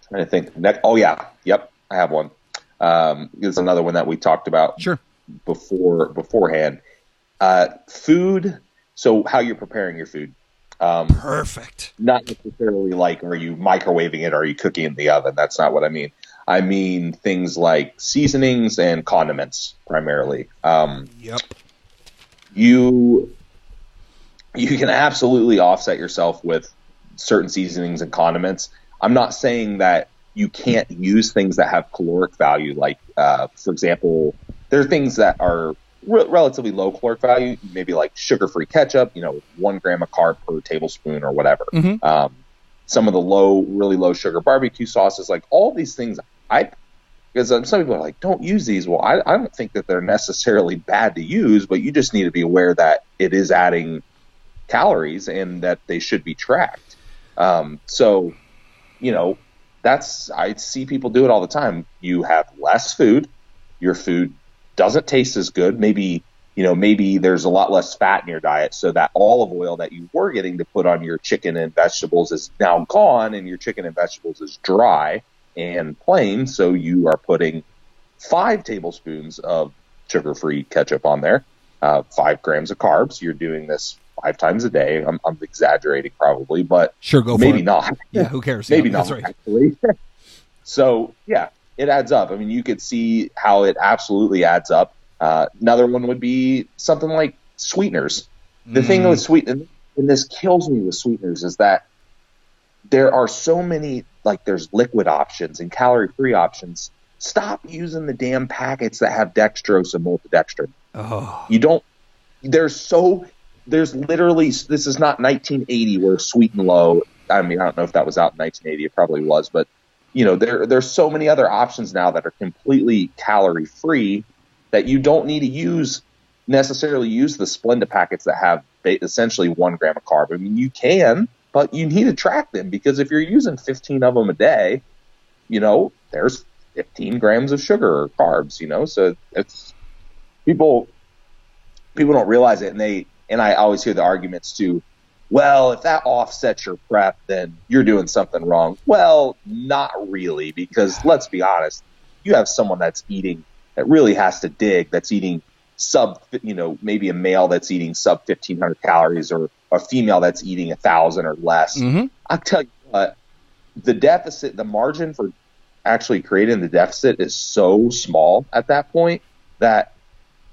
trying to think. Oh, yeah. Yep, I have one. It's another one that we talked about. Sure. Beforehand. Food. So how you're preparing your food. Perfect. Not necessarily like, are you microwaving it? Or are you cooking it in the oven? That's not what I mean. I mean things like seasonings and condiments primarily. Yep. You can absolutely offset yourself with certain seasonings and condiments. I'm not saying that you can't use things that have caloric value. Like, for example, there are things that are relatively low caloric value, maybe like sugar-free ketchup, 1 gram of carb per tablespoon or whatever. Mm-hmm. Some of the really low sugar barbecue sauces, like all these things, because some people are like, don't use these. Well, I don't think that they're necessarily bad to use, but you just need to be aware that it is adding calories and that they should be tracked. I see people do it all the time. You have less food, your food doesn't taste as good. Maybe there's a lot less fat in your diet, so that olive oil that you were getting to put on your chicken and vegetables is now gone, and your chicken and vegetables is dry and plain. So you are putting 5 tablespoons of sugar-free ketchup on there, 5 grams of carbs. You're doing this 5 times a day. I'm exaggerating probably, but sure, go maybe for it. Not. Yeah, who cares? Maybe yeah, not right. Actually. So yeah, it adds up. I mean, you could see how it absolutely adds up. Another one would be something like sweeteners. The thing with and this kills me with sweeteners, is that there are so many, like there's liquid options and calorie-free options. Stop using the damn packets that have dextrose and maltodextrin. Oh. You don't, there's literally, this is not 1980 where Sweet and Low, I mean, I don't know if that was out in 1980, it probably was, but there's so many other options now that are completely calorie free that you don't need to necessarily use the Splenda packets that have essentially 1 gram of carb. I mean, you can, but you need to track them, because if you're using 15 of them a day, there's 15 grams of sugar or carbs, so it's people don't realize it. And I always hear the arguments too, well, if that offsets your prep, then you're doing something wrong. Well, not really, because let's be honest, you have someone that really has to dig, that's eating maybe a male that's eating sub 1,500 calories, or a female that's eating 1,000 or less. Mm-hmm. I'll tell you what, the margin for actually creating the deficit is so small at that point that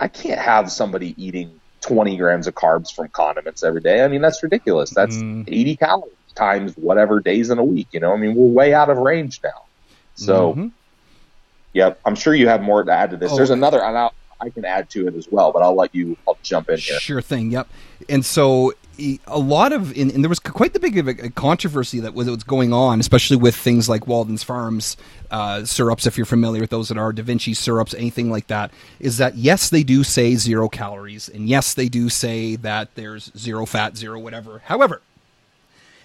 I can't have somebody eating 20 grams of carbs from condiments every day. I mean, that's ridiculous. That's 80 calories times whatever days in a week. I mean, we're way out of range now. So, yeah, I'm sure you have more to add to this. There's another, and I can add to it as well, but I'll jump in here. Sure thing. Yep. And so a lot of, and there was quite the big of a controversy that was going on, especially with things like Walden's Farms syrups, if you're familiar with those that are Da Vinci syrups, anything like that, is that yes, they do say 0 calories, and yes, they do say that there's 0 fat, 0 whatever. However,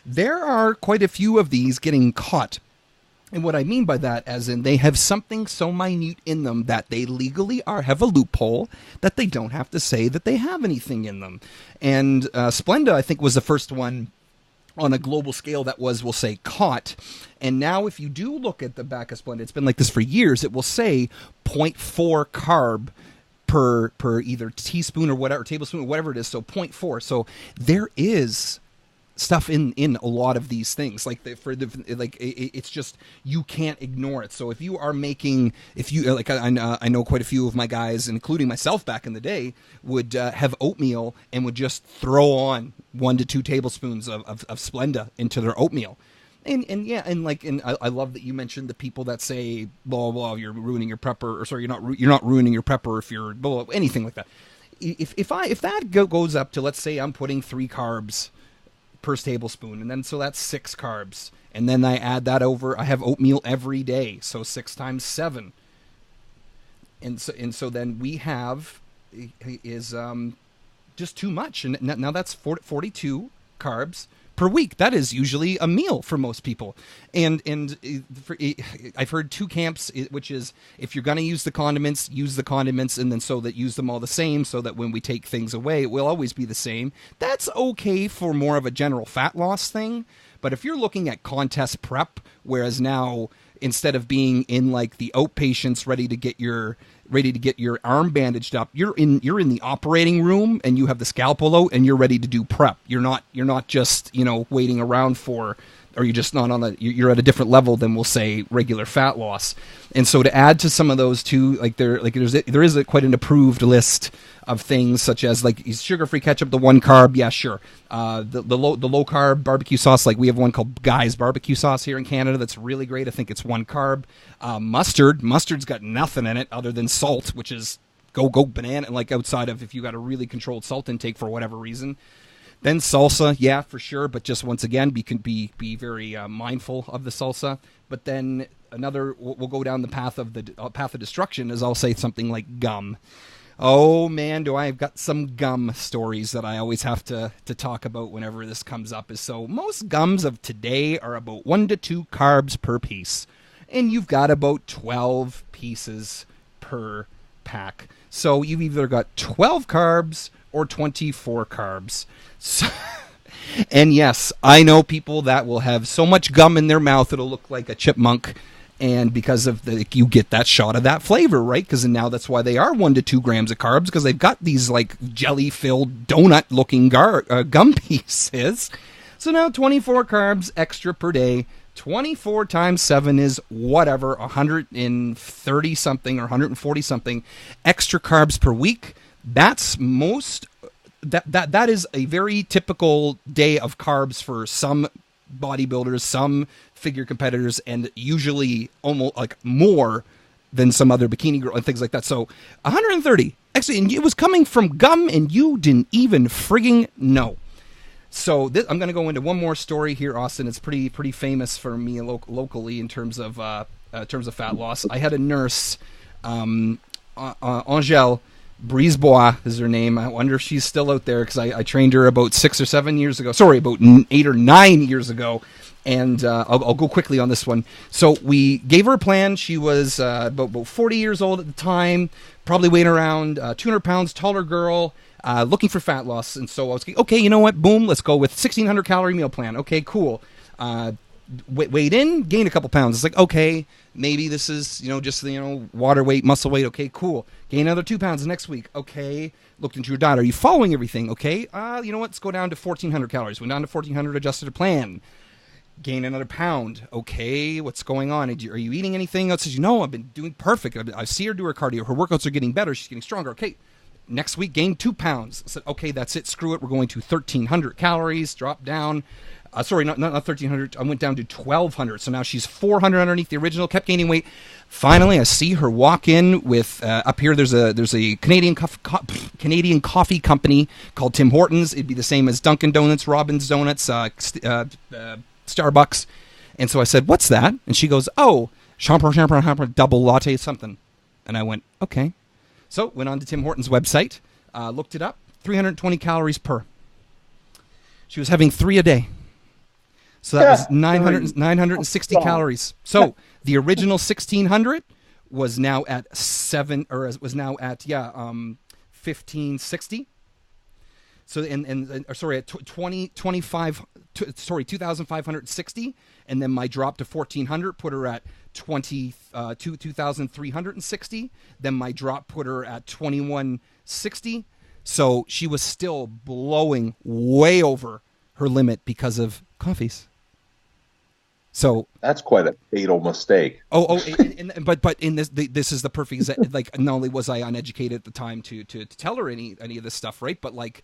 there are quite a few of these getting caught. And what I mean by that, as in they have something so minute in them that they legally have a loophole that they don't have to say that they have anything in them. And Splenda, I think, was the first one on a global scale that was, we'll say, caught. And now if you do look at the back of Splenda, it's been like this for years, it will say 0.4 carb per either teaspoon or whatever, tablespoon or whatever it is, so 0.4. So there is stuff in a lot of these things, it's just, you can't ignore it. So if you are making, I know quite a few of my guys, including myself back in the day, would have oatmeal and would just throw on 1 to 2 tablespoons of Splenda into their oatmeal. And I love that you mentioned the people that say blah blah, you're ruining your prepper, or sorry, you're not ruining your prepper if you're blah, blah, anything like that. If that goes up to, let's say I'm putting 3 carbs per tablespoon, and then so that's 6 carbs, and then I add that over, I have oatmeal every day, so 6 times 7, and so then we have is just too much, and now that's 42 carbs per week. That is usually a meal for most people. And I've heard 2 camps, which is, if you're going to use the condiments, and then so that use them all the same, so that when we take things away, it will always be the same. That's okay for more of a general fat loss thing. But if you're looking at contest prep, whereas now, instead of being in like the outpatients ready to get your arm bandaged up, you're in the operating room and you have the scalpel out and you're ready to do prep. You're not just waiting around for, or you're just not on you're at a different level than, we'll say, regular fat loss. And so to add to some of those too, there is quite an approved list of things, such as like sugar-free ketchup, the 1 carb, yeah, sure. The low carb barbecue sauce, like we have one called Guy's barbecue sauce here in Canada that's really great. I think it's 1 carb. Mustard's got nothing in it other than salt, which is go banana, like outside of if you got a really controlled salt intake for whatever reason. Then salsa, yeah, for sure, but just once again, be very mindful of the salsa. But then we'll go down the path of destruction, as I'll say something like gum. Oh man, do I have got some gum stories that I always have to talk about whenever this comes up. So most gums of today are about 1 to 2 carbs per piece, and you've got about 12 pieces per pack. So you've either got 12 carbs or 24 carbs. So, and yes, I know people that will have so much gum in their mouth it'll look like a chipmunk. And because of you get that shot of that flavor, right? Because now that's why they are 1 to 2 grams of carbs, because they've got these like jelly-filled donut-looking gum pieces. So now 24 carbs extra per day. 24 times 7 is whatever, 130 something or 140 something extra carbs per week. That's most. That is a very typical day of carbs for some bodybuilders, some figure competitors, and usually almost like more than some other bikini girl and things like that. So 130. Actually, and it was coming from gum, and you didn't even frigging know. So I'm going to go into one more story here, Austin. It's pretty famous for me locally in terms of fat loss. I had a nurse, Angèle Brisebois is her name. I wonder if she's still out there, because I trained her about 6 or 7 years ago. Sorry, about 8 or 9 years ago. And I'll go quickly on this one. So we gave her a plan. She was about 40 years old at the time, probably weighing around 200 pounds, taller girl, looking for fat loss. And so I was like, okay, you know what? Boom, let's go with 1,600 calorie meal plan. Okay, cool. Weighed in, gained a couple pounds. It's like, okay, maybe this is, just, water weight, muscle weight. Okay, cool. Gain another 2 pounds the next week. Okay. Looked into your diet. Are you following everything? Okay. You know what? Let's go down to 1,400 calories. Went down to 1,400, adjusted a plan. Gain another pound. Okay, what's going on? Are you eating anything else? Says, I've been doing perfect. I see her do her cardio. Her workouts are getting better. She's getting stronger. Okay, next week, gain 2 pounds. I said, okay, that's it. Screw it. We're going to 1,300 calories. Drop down. Sorry, not 1,300. I went down to 1,200. So now she's 400 underneath the original. Kept gaining weight. Finally, I see her walk in with up here. There's a Canadian coffee company called Tim Hortons. It'd be the same as Dunkin' Donuts, Robin's Donuts, Starbucks. And so I said, what's that? And she goes, oh, champagne, double latte something. And I went, okay. So went on to Tim Hortons' website, looked it up, 320 calories per. She was having 3 a day. So that was 960 calories. So the original 1,600 was now at 1560. So at 2,560, and then my drop to 1,400 put her at 2,360. Then my drop put her at 2,160. So she was still blowing way over her limit because of coffees. So that's quite a fatal mistake. But in this is the perfect, like, not only was I uneducated at the time to tell her any of this stuff, right? But like,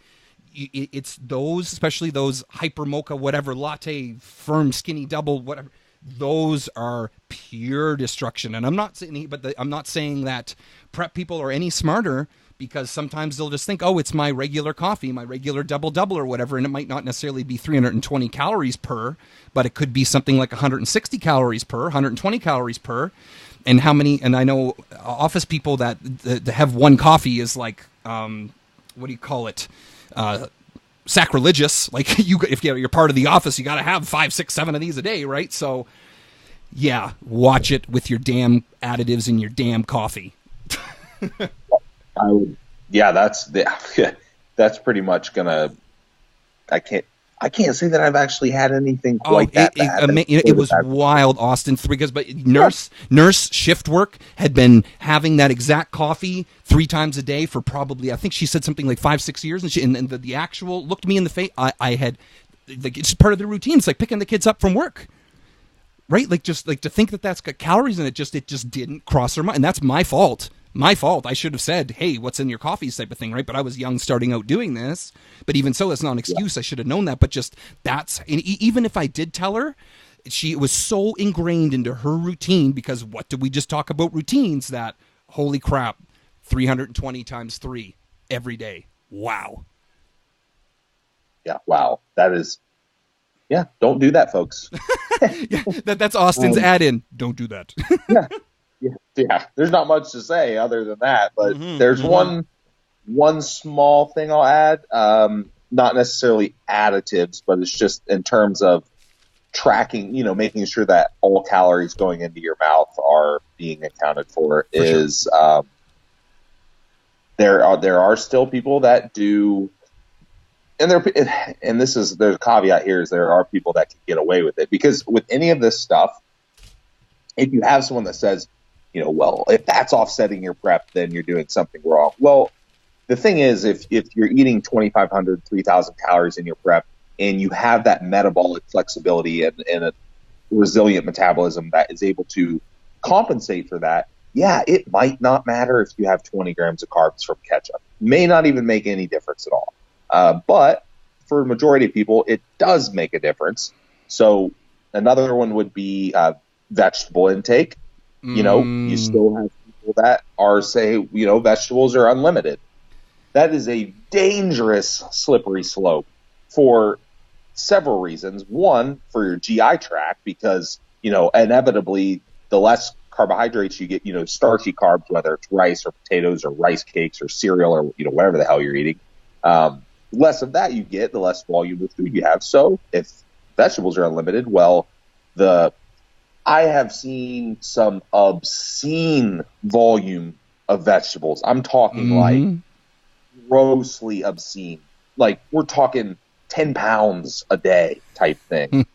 it's those, especially those hyper mocha, whatever, latte, firm, skinny, double, whatever. Those are pure destruction. And I'm not saying that prep people are any smarter, because sometimes they'll just think, oh, it's my regular coffee, my regular double or whatever, and it might not necessarily be 320 calories per, but it could be something like 160 calories per, 120 calories per. And I know office people that have one coffee is like, what do you call it? Sacrilegious. Like, if you're part of the office, you got to have 5, 6, 7 of these a day, right? So, yeah, watch it with your damn additives in your damn coffee. That's pretty much gonna. I can't say that I've actually had anything quite that bad. It was wild, Austin, because nurse shift work had been having that exact coffee 3 times a day for probably, I think she said something like 5, 6 years, and the actual looked me in the face. I had, like, it's part of the routine. It's like picking the kids up from work, right? Like, just like to think that that's got calories in it, just didn't cross her mind, and that's my fault. My fault. I should have said, hey, what's in your coffees type of thing, right? But I was young starting out doing this. But even so, that's not an excuse. Yeah. I should have known that. But even if I did tell her, she was so ingrained into her routine, because what did we just talk about routines, that, holy crap, 320 times 3 every day. Wow. Yeah, wow. That is, yeah, don't do that, folks. Yeah, that's Austin's add-in. Don't do that. Yeah. Yeah, there's not much to say other than that, but there's one small thing I'll add. Not necessarily additives, but it's just in terms of tracking, making sure that all calories going into your mouth are being accounted for. Is sure. There are still people that do, and there's a caveat here, is there are people that can get away with it, because with any of this stuff, if you have someone that says, well, if that's offsetting your prep, then you're doing something wrong. Well, the thing is, if you're eating 2,500, 3,000 calories in your prep, and you have that metabolic flexibility and a resilient metabolism that is able to compensate for that, yeah, it might not matter if you have 20 grams of carbs from ketchup. May not even make any difference at all. But for a majority of people, it does make a difference. So another one would be vegetable intake. You still have that are say, vegetables are unlimited. That is a dangerous, slippery slope for several reasons. One, for your GI tract, because, inevitably, the less carbohydrates you get, starchy carbs, whether it's rice or potatoes or rice cakes or cereal or, whatever the hell you're eating, less of that you get, the less volume of food you have. So if vegetables are unlimited, well, I have seen some obscene volume of vegetables. I'm talking like grossly obscene. Like we're talking 10 pounds a day type thing,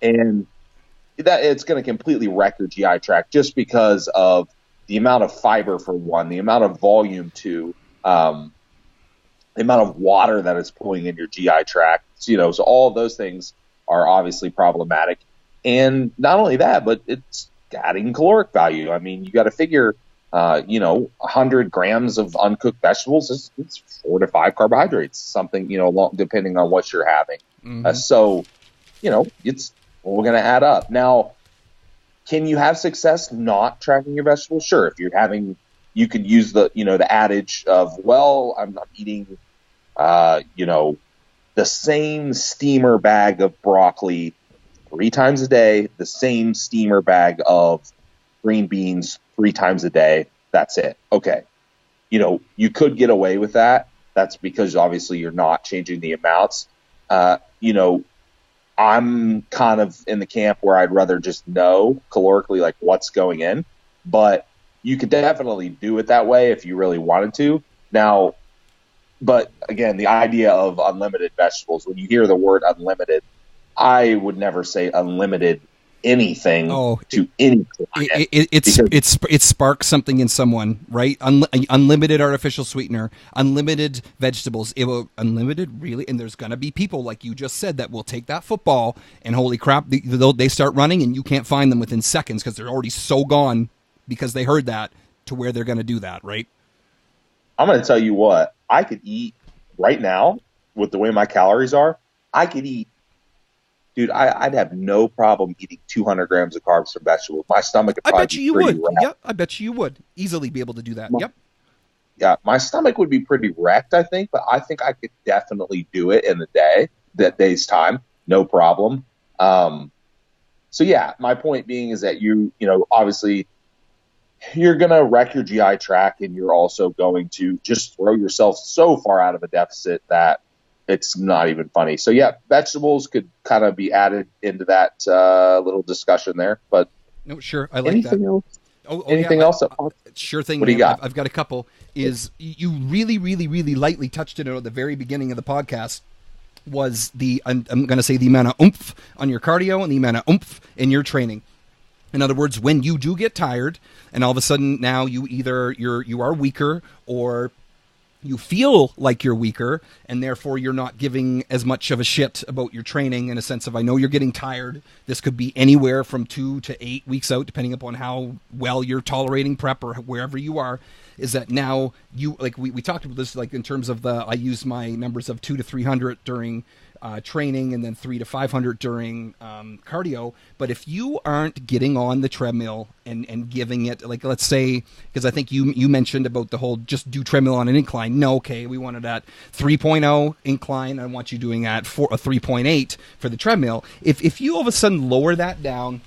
and that it's going to completely wreck your GI tract just because of the amount of fiber for one, the amount of volume two, the amount of water that it's pulling in your GI tract. So all of those things are obviously problematic. And not only that, but it's adding caloric value. I mean, you got to figure, 100 grams of uncooked vegetables it's 4 to 5 carbohydrates, something, depending on what you're having. So, it's all going to add up. Now, can you have success not tracking your vegetables? Sure. If you're you could use the adage of, well, I'm not eating, the same steamer bag of broccoli 3 times a day, the same steamer bag of green beans 3 times a day. That's it. Okay. You could get away with that. That's because obviously you're not changing the amounts. I'm kind of in the camp where I'd rather just know calorically like what's going in, but you could definitely do it that way if you really wanted to. Now, but again, the idea of unlimited vegetables, when you hear the word unlimited, I would never say unlimited anything to any client. It sparks something in someone, right? Unlimited artificial sweetener, unlimited vegetables. Unlimited, really? And there's going to be people, like you just said, that will take that football and holy crap, they start running and you can't find them within seconds because they're already so gone because they heard that to where they're going to do that, right? I'm going to tell you what, I could eat right now with the way my calories are. I could eat, dude, I'd have no problem eating 200 grams of carbs from vegetables. My stomach would probably be pretty wrecked. Yep, I bet you would easily be able to do that. Yep. Yeah, my stomach would be pretty wrecked, I think, but I think I could definitely do it in that day's time, no problem. So yeah, my point being is that obviously you're going to wreck your GI tract and you're also going to just throw yourself so far out of a deficit that it's not even funny. So yeah, vegetables could kind of be added into that little discussion there. But no, sure, I like that. Anything else? Sure thing. What do you got? I've got a couple. You really, really, really lightly touched it at the very beginning of the podcast. Was I'm going to say the amount of oomph on your cardio and the amount of oomph in your training. In other words, when you do get tired, and all of a sudden now you are weaker or you feel like you're weaker, and therefore you're not giving as much of a shit about your training in a sense of, I know you're getting tired. This could be anywhere from 2 to 8 weeks out, depending upon how well you're tolerating prep or wherever you are, is that now you, like we talked about this, like in terms of I use my numbers of 2 to 300 during training and then 3 to 500 during cardio. But if you aren't getting on the treadmill and giving it, like, let's say, because I think you mentioned about the whole just do treadmill on an incline. No, okay, we wanted at 3.0 incline. I want you doing at 3.8 for the treadmill. If you all of a sudden lower that down,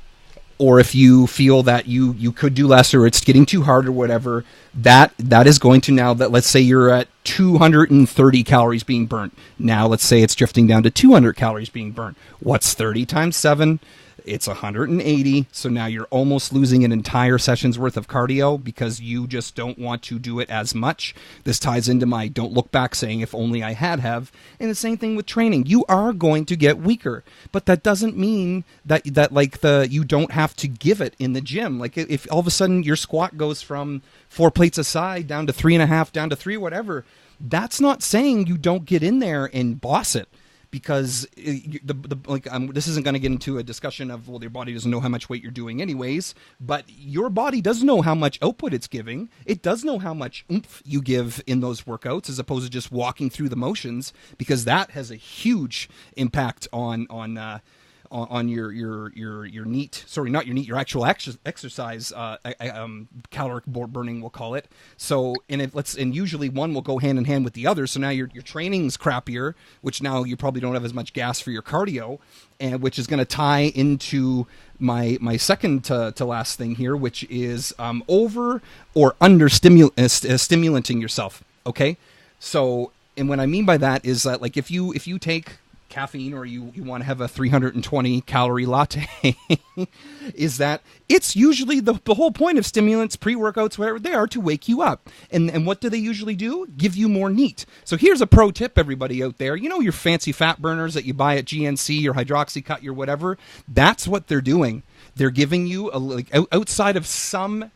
or if you feel that you could do less or it's getting too hard or whatever, that is going to now that, let's say you're at 230 calories being burnt. Now let's say it's drifting down to 200 calories being burnt. What's 30 times 7? It's 180. So now you're almost losing an entire session's worth of cardio because you just don't want to do it as much. This ties into my don't look back saying, if only I had have. And the same thing with training. You are going to get weaker, but that doesn't mean that you don't have to give it in the gym. Like if all of a sudden your squat goes from 4 plates a side down to 3.5, down to 3, whatever, that's not saying you don't get in there and boss it. Because this isn't going to get into a discussion of, well, your body doesn't know how much weight you're doing anyways, but your body does know how much output it's giving. It does know how much oomph you give in those workouts as opposed to just walking through the motions, because that has a huge impact on on your NEAT, sorry, not your NEAT, your actual exercise caloric burning, we'll call it. So, and usually one will go hand in hand with the other. So now your training's crappier, which now you probably don't have as much gas for your cardio, and which is going to tie into my second to last thing here, which is over or under stimulanting yourself. Okay, so, and what I mean by that is that, like, if you take caffeine, or you want to have a 320 calorie latte, is that it's usually the whole point of stimulants, pre-workouts, whatever they are, to wake you up. And what do they usually do? Give you more NEAT. So here's a pro tip, everybody out there. You know your fancy fat burners that you buy at GNC, your Hydroxycut, your whatever? That's what they're doing. They're giving you, outside of some,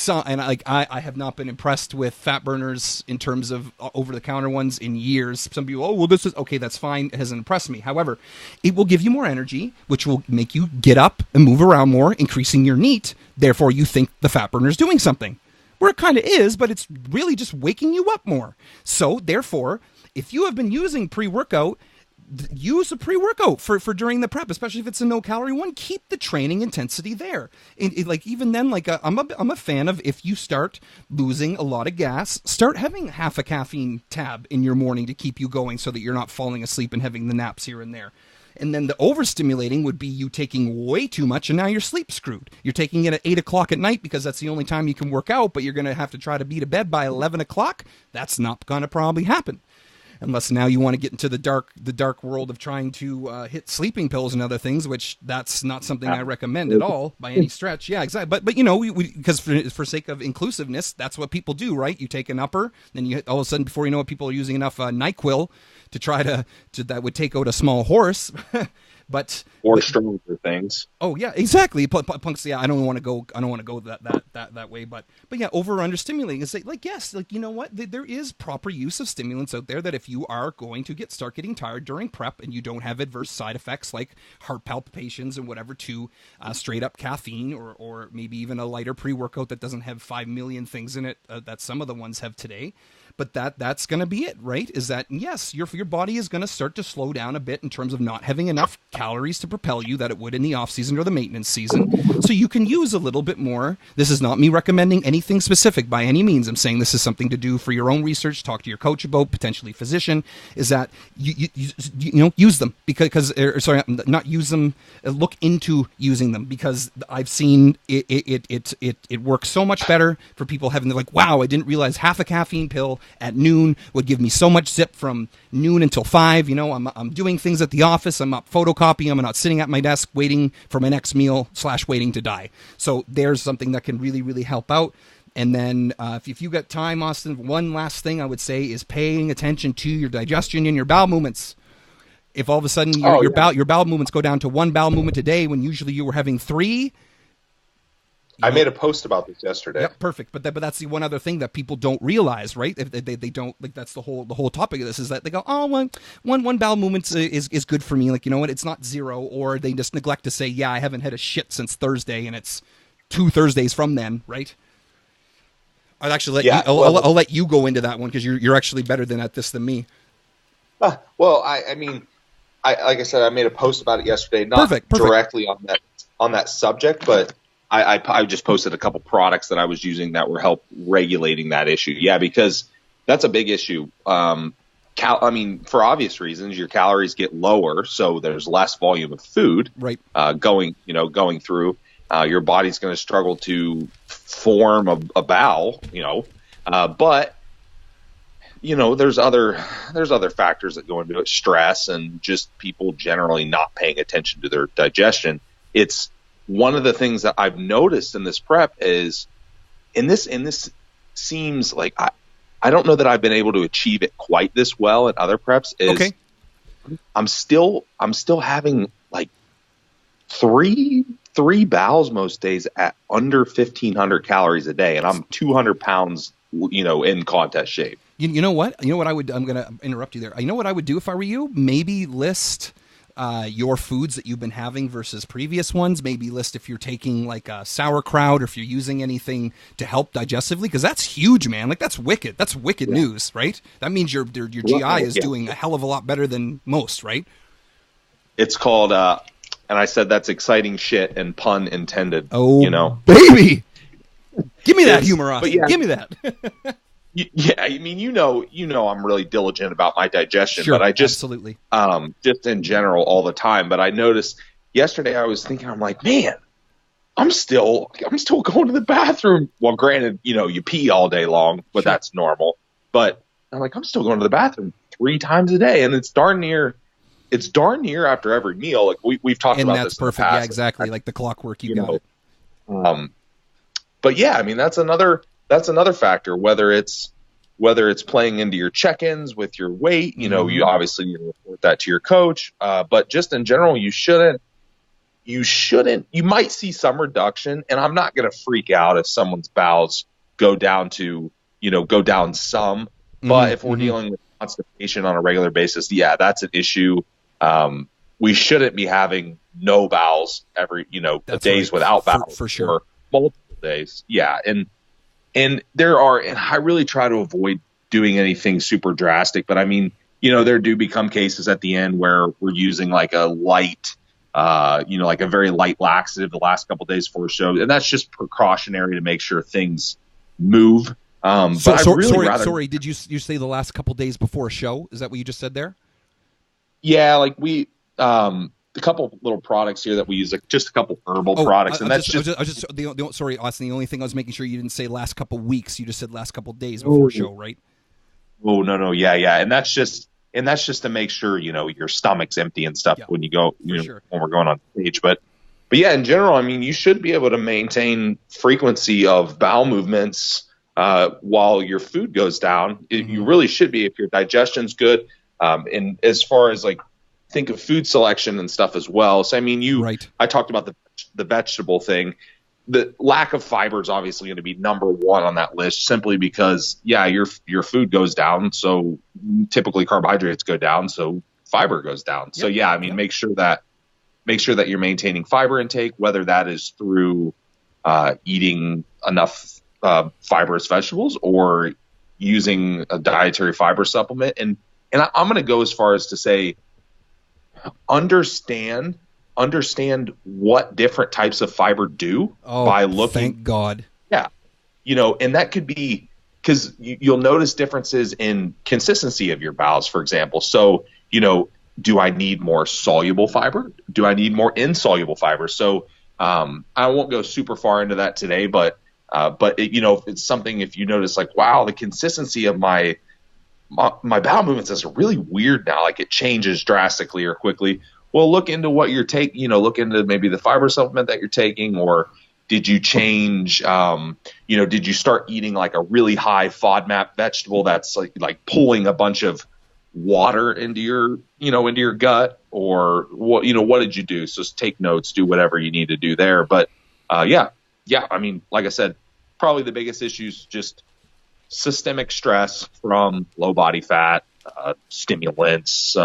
and I have not been impressed with fat burners in terms of over-the-counter ones in years. Some people, oh, well, this is, okay, that's fine. It hasn't impressed me. However, it will give you more energy, which will make you get up and move around more, increasing your NEAT. Therefore, you think the fat burner is doing something. Where it kind of is, but it's really just waking you up more. So, therefore, if you have been using pre-workout, use a pre-workout for during the prep, especially if it's a no-calorie one. Keep the training intensity there. Like, even then, like, I'm a fan of, if you start losing a lot of gas, start having half a caffeine tab in your morning to keep you going, so that you're not falling asleep and having the naps here and there. And then the overstimulating would be you taking way too much, and now you're sleep screwed. You're taking it at 8 o'clock at night because that's the only time you can work out, but you're going to have to try to be to bed by 11 o'clock. That's not going to probably happen. Unless now you want to get into the dark world of trying to hit sleeping pills and other things, which that's not something I recommend at all by any stretch. Yeah, exactly. But you know, because for sake of inclusiveness, that's what people do, right? You take an upper, then you all of a sudden, before you know it, people are using enough NyQuil to try to that would take out a small horse. But stronger things. Oh yeah, exactly. Punks. Yeah, I don't want to go that way. But yeah, over or understimulating is like, yes, like, you know what? There is proper use of stimulants out there that if you are going to start getting tired during prep and you don't have adverse side effects like heart palpitations and whatever, to straight up caffeine, or maybe even a lighter pre-workout that doesn't have 5 million things in it that some of the ones have today. But that's going to be it, right? Is that, yes, your body is going to start to slow down a bit in terms of not having enough calories to propel you that it would in the off season or the maintenance season. So you can use a little bit more. This is not me recommending anything specific by any means. I'm saying this is something to do for your own research, talk to your coach about, potentially physician, is that you know, use them not use them, look into using them, because I've seen it works so much better for people having, like, wow, I didn't realize half a caffeine pill at noon would give me so much zip from noon until 5. You know, I'm doing things at the office. I'm not photocopying. I'm not sitting at my desk waiting for my next meal / waiting to die. So there's something that can really, really help out. And then if you got time, Austin, one last thing I would say is paying attention to your digestion and your bowel movements. If all of a sudden your bowel movements go down to 1 bowel movement a day when usually you were having 3. I made a post about this yesterday. Yep, perfect. But that's the one other thing that people don't realize, right? If they don't, like, that's the whole topic of this, is that they go, oh, one bowel movement is good for me. Like, you know what? It's not 0, or they just neglect to say, yeah, I haven't had a shit since Thursday, and it's 2 Thursdays from then, right? I'll actually I'll let you go into that one, because you're actually better at this than me. Well, I mean, like I said, I made a post about it yesterday, not perfect. Directly on that subject, but I just posted a couple products that I was using that were help regulating that issue. Yeah, because that's a big issue. I mean, for obvious reasons, your calories get lower, so there's less volume of food going through. Your body's going to struggle to form a bowel, but there's other factors that go into it, stress and just people generally not paying attention to their digestion. It's one of the things that I've noticed in this prep is, in this seems like I don't know that I've been able to achieve it quite this well in other preps. I'm still having like three bowels most days at under 1,500 calories a day, and I'm 200 pounds, in contest shape. You know what? I'm going to interrupt you there. You know what I would do if I were you? Maybe list your foods that you've been having versus previous ones. Maybe list if you're taking like sauerkraut, or if you're using anything to help digestively, because that's huge, man. Like, that's wicked. That's wicked news, right? That means your GI is doing a hell of a lot better than most, right? It's called And I said that's exciting shit, and pun intended. Oh, you know, baby, give me that humor, Austin. Yeah, give me that. yeah, I mean, I'm really diligent about my digestion, Sure, but I just absolutely. Just in general all the time. But I noticed yesterday, I was thinking, I'm like, man, I'm still going to the bathroom. Well, granted, you pee all day long, but Sure. that's normal. But I'm like, I'm still going to the bathroom 3 times a day, and it's darn near after every meal. Like we've talked And about that's this perfect. in the past. Yeah, exactly. Like the clockwork. You got it. But yeah, I mean, that's another factor, whether it's playing into your check-ins with your weight, you obviously need to report that to your coach. But just in general, you might see some reduction, and I'm not going to freak out if someone's bowels go down some, but if we're dealing with constipation on a regular basis, yeah, that's an issue. We shouldn't be having no bowels every, That's days right. without bowels for sure. or multiple days. Yeah. And I really try to avoid doing anything super drastic, but I mean, there do become cases at the end where we're using like a light, like a very light laxative the last couple of days before a show. And that's just precautionary to make sure things move. Sorry, did you say the last couple days before a show? Is that what you just said there? Yeah. Like a couple little products here that we use, like just a couple herbal products. Sorry, Austin, the only thing I was making sure you didn't say last couple weeks. You just said last couple days before a show, right? Oh, no. Yeah. And that's just to make sure, your stomach's empty and stuff when you go, when we're going on stage. But yeah, in general, I mean, you should be able to maintain frequency of bowel movements while your food goes down. You really should be, if your digestion's good. And as far as like, think of food selection and stuff as well. So, I mean, I talked about the vegetable thing. The lack of fiber is obviously going to be number one on that list, simply because, your food goes down. So typically carbohydrates go down. So fiber goes down. So make sure that you're maintaining fiber intake, whether that is through eating enough fibrous vegetables or using a dietary fiber supplement. And I'm going to go as far as to say, understand what different types of fiber do by looking. Thank God. Yeah. And that could be because you'll notice differences in consistency of your bowels, for example. So, do I need more soluble fiber? Do I need more insoluble fiber? So, I won't go super far into that today, but it's something, if you notice, like, wow, the consistency of my bowel movements is really weird now. Like, it changes drastically or quickly. Well, look into what you're taking, look into maybe the fiber supplement that you're taking, or did you change, did you start eating like a really high FODMAP vegetable that's like pulling a bunch of water into your gut, or what did you do? So take notes, do whatever you need to do there. But I mean, like I said, probably the biggest issue is just systemic stress from low body fat, stimulants.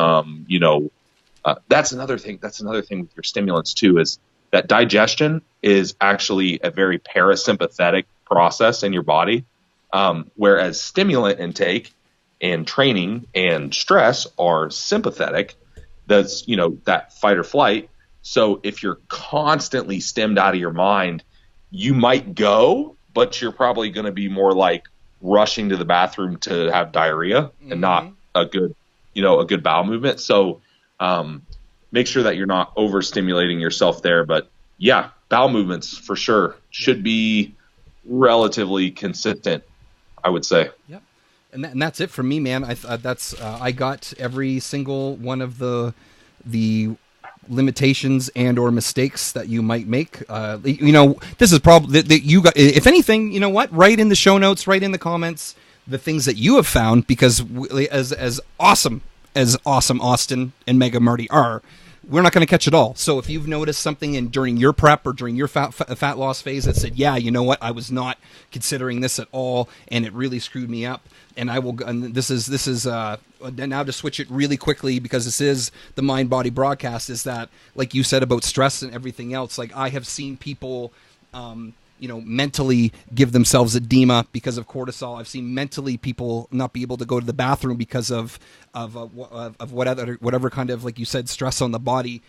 That's another thing. That's another thing with your stimulants too, is that digestion is actually a very parasympathetic process in your body, whereas stimulant intake and training and stress are sympathetic. That's that fight or flight. So if you're constantly stimmed out of your mind, you might go, but you're probably going to be more like rushing to the bathroom to have diarrhea and not a good bowel movement. So make sure that you're not overstimulating yourself there. But yeah, bowel movements for sure should be relatively consistent, I would say. Yep. And that's it for me, man. I got every single one of the limitations and or mistakes that you might make. This is probably that you got. If anything, you know what? Write in the show notes, write in the comments the things that you have found, because as awesome Austin and Mega Marty are, we're not going to catch it all. So if you've noticed something during your prep or during your fat loss phase that said, yeah, you know what, I was not considering this at all, and it really screwed me up, and I will. And this is now to switch it really quickly, because this is the Mind Body broadcast. Is that, like you said about stress and everything else? Like, I have seen people, mentally give themselves edema because of cortisol. I've seen mentally people not be able to go to the bathroom because of whatever kind of, like you said, stress on the body.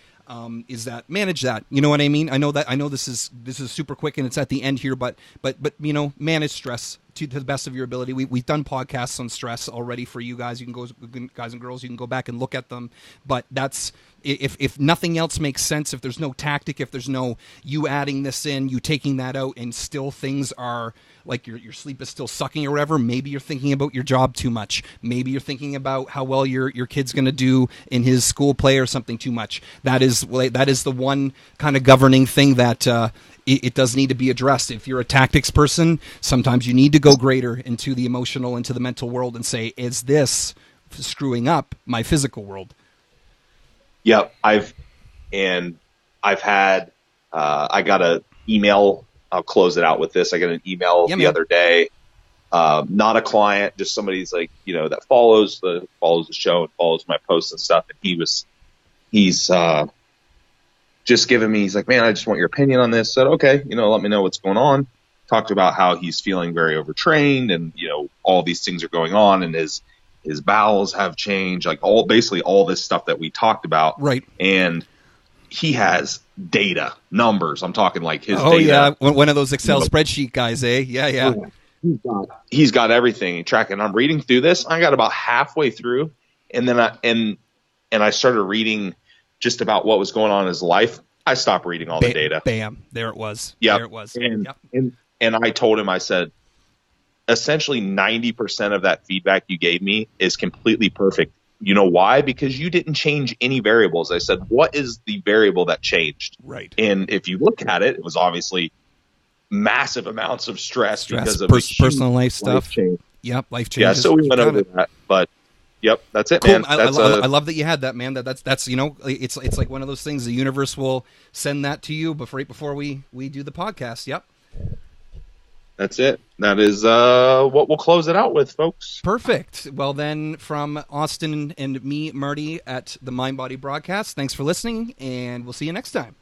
is that manage that. You know what I mean? I know this is super quick and it's at the end here, but manage stress to the best of your ability. We've done podcasts on stress already for you guys. You can go, guys and girls, you can go back and look at them. But that's, if nothing else makes sense, if there's no tactic, if there's no you adding this in, you taking that out, and still things are like your sleep is still sucking or whatever, maybe you're thinking about your job too much. Maybe you're thinking about how well your kid's going to do in his school play or something too much. That is the one kind of governing thing that it does need to be addressed. If you're a tactics person, sometimes you need to go greater into the emotional, into the mental world and say, is this screwing up my physical world? Yep. I've had, I got an email. I'll close it out with this. I got an email the other day. Not a client, just somebody's like, that follows the show and follows my posts and stuff. And he's just giving me, he's like, man, I just want your opinion on this. Said, okay, let me know what's going on. Talked about how he's feeling very overtrained and, all these things are going on and his bowels have changed, like basically all this stuff that we talked about. Right. And he has data, numbers. I'm talking like his data. Oh yeah. One of those Excel spreadsheet guys, eh? Yeah. He's got everything tracking. I'm reading through this. I got about halfway through and then I started reading just about what was going on in his life. I stopped reading all the data. Bam. There it was. Yeah. There it was. And I told him, I said, essentially 90% of that feedback you gave me is completely perfect. You know why? Because you didn't change any variables. I said, what is the variable that changed? Right. And if you look at it, it was obviously massive amounts of stress because of personal life stuff. Change. Yep. Life changes. Yeah. So we went over that, but yep, that's it, cool. Man. I love that you had that, man. That's it's like one of those things. The universe will send that to you right before we do the podcast. Yep. That's it. That is what we'll close it out with, folks. Perfect. Well, then, from Austin and me, Marty, at the Mind Body Broadcast, thanks for listening, and we'll see you next time.